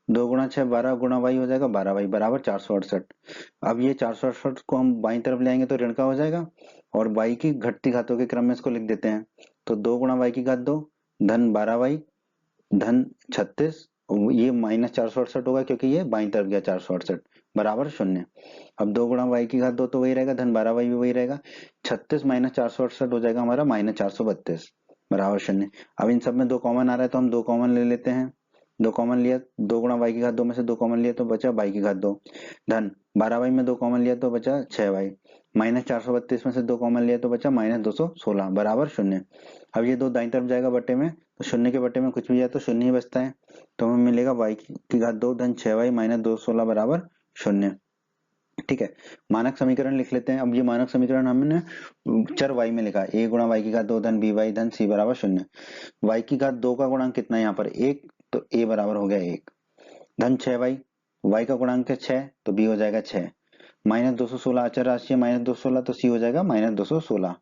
2 गुणा 6 12 गुणा y हो जाएगा 12y बराबर 468। अब ये 468 को हम बाईं तरफ ले आएंगे तो ऋण का हो जाएगा, और y की घटती घातों के क्रम में इसको लिख देते हैं। तो 2 गुणा y की घात 2 धन 12y धन 36, ये माइनस 468 होगा क्योंकि ये बाईं तरफ गया 468 बराबर 0। अब 2 गुणा y की घात 2 तो वही रहेगा, धन 12y भी वही रहेगा। 36 माइनस 468 हो जाएगा हमारा माइनस 432 बराबर 0। अब इन सब में 2 कॉमन आ रहा है तो हम 2 कॉमन ले लेते हैं। 2 कॉमन लिया, 2 गुणा y की घात 2 में से 2 कॉमन लिया तो बचा y की घात 2 धन 12y में 2 कॉमन लिया तो बचा 6y माइनस 432 में से 2 कॉमन लिया तो बचा माइनस 216 बराबर 0। अब ये 2 दाईं तरफ जाएगा बटे में, तो 0 के बटे में कुछ भी जाए तो 0 ही बचता है। तो हमें मिलेगा y की घात 2 धन 6y माइनस 216 बराबर 0। ठीक है, मानक समीकरण लिख लेते हैं। अब ये मानक समीकरण हमने चर y में लिखा है, a गुणा y की घात 2 धन by धन c बराबर 0। y की घात 2 का गुणांक कितना है यहाँ पर 1, तो a बराबर हो गया 1 धन 6y, y का गुणांक है 6 तो b हो जाएगा 6 माइनस 216 अचर राशि है माइनस 216, तो c हो जाएगा माइनस 216।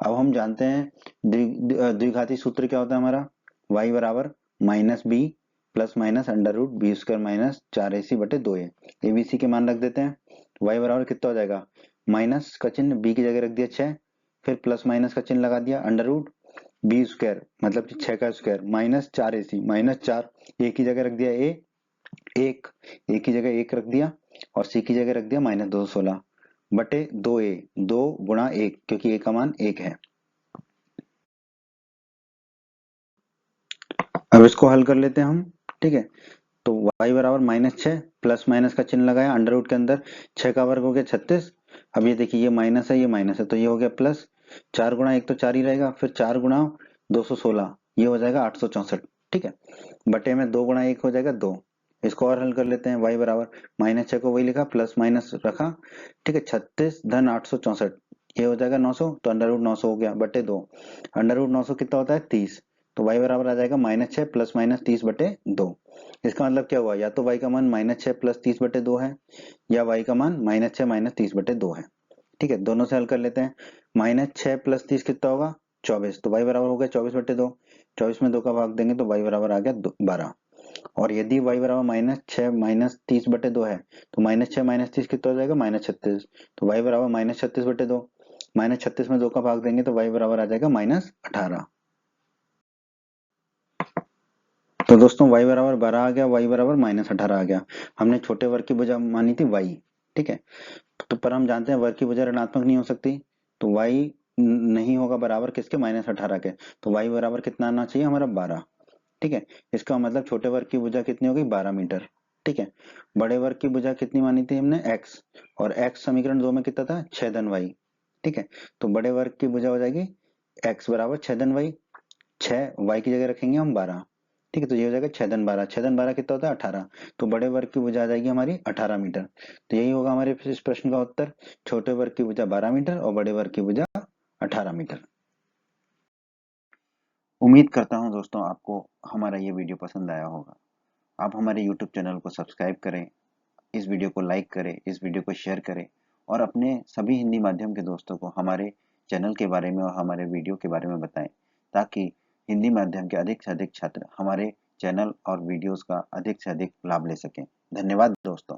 अब हम जानते हैं द्विघाती सूत्र क्या होता है हमारा, y बराबर minus B plus minus under root B square minus 4ac बटे 2a। abc के मान रख देते हैं। y बराबर कितना हो जाएगा, माइनस का चिन्ह b की जगह रख दिया 6, फिर प्लस माइनस का चिन्ह लगा दिया अंडर रूट बी स्क्वायर मतलब कि 6 का square minus 4ac minus 4, a की जगह रख दिया a की जगह 1 रख दिया और c की जगह रख दिया माइनस 216 बटे 2a, 2 गुणा 1 क्योंकि a का मान 1 है। अब इसको हल कर लेते हैं हम। ठीक है, तो y बराबर माइनस 6 प्लस माइनस का चिन्ह लगाया अंडर रूट के अंदर, 6 का वर्ग हो गया 36। अब ये देखिए ये माइनस है ये माइनस है तो ये हो गया प्लस, 4 गुणा 1 तो 4 ही रहेगा, फिर 4 गुणा 216 ये हो जाएगा 864। ठीक है, बटे में 2 गुणा 1 हो जाएगा 2। इसको और हल कर लेते हैं। y बराबर माइनस 6 को वही लिखा प्लस माइनस रखा। ठीक है, 36 धन 864 ये हो जाएगा 900, तो अंडर रूट 900 हो गया बटे 2। अंडर रूट 900 कितना होता है 30, तो y बराबर आ जाएगा माइनस 6 प्लस माइनस 30 बटे 2। इसका मतलब क्या हुआ, या तो y का मान माइनस 6 प्लस 30 बटे 2 है, या y का मान माइनस 6 माइनस 30 बटे 2 है। ठीक है, दोनों से हल कर लेते हैं। माइनस 6 प्लस 30 कितना होगा 24, तो y बराबर हो गया 24 बटे 2। 24 में 2 का भाग देंगे तो y बराबर आ गया 12। और यदि y बराबर माइनस 6 माइनस 30 बटे 2 है, तो माइनस 6 माइनस 30 कितना हो जाएगा माइनस 36, तो y बराबर माइनस 36 बटे 2। माइनस 36 में 2 का भाग देंगे तो y बराबर आ जाएगा माइनस 18। तो दोस्तों y बराबर 12 आ गया, y बराबर माइनस 18 आ गया। हमने छोटे वर्ग की भुजा मानी थी y। ठीक है, तो पर हम जानते हैं वर्ग की भुजा ऋणात्मक नहीं हो सकती, तो y नहीं होगा बराबर किसके माइनस 18 के, तो y बराबर कितना आना चाहिए हमारा 12। ठीक है, इसका मतलब छोटे वर्ग की भुजा कितनी होगी 12 मीटर। ठीक है, बड़े वर्ग की भुजा कितनी मानी थी हमने x, और x समीकरण 2 में कितना था 6 धन y। ठीक है, तो बड़े वर्ग की भुजा हो जाएगी x बराबर 6 धन y, 6 y की जगह रखेंगे हम 12। ठीक है, तो ये हो जाएगा 6 धन 12, 6 धन 12 कितना होता है 18, तो बड़े वर्ग की भुजा आ जाएगी हमारी 18 मीटर। तो यही होगा हमारे इस प्रश्न का उत्तर, छोटे वर्ग की भुजा 12 मीटर और बड़े वर्ग की भुजा 18 मीटर। उम्मीद करता हूं दोस्तों आपको हमारा ये वीडियो पसंद आया होगा। आप हमारे YouTube चैनल को सब्सक्राइब करें, इस वीडियो को लाइक करें, इस वीडियो को शेयर करें और अपने सभी हिंदी माध्यम के दोस्तों को हमारे चैनल के बारे में और हमारे वीडियो के बारे में बताएं, ताकि हिंदी माध्यम के अधिक से अधिक छात्र हमारे चैनल और वीडियोस का अधिक से अधिक लाभ ले सकें। धन्यवाद दोस्तों।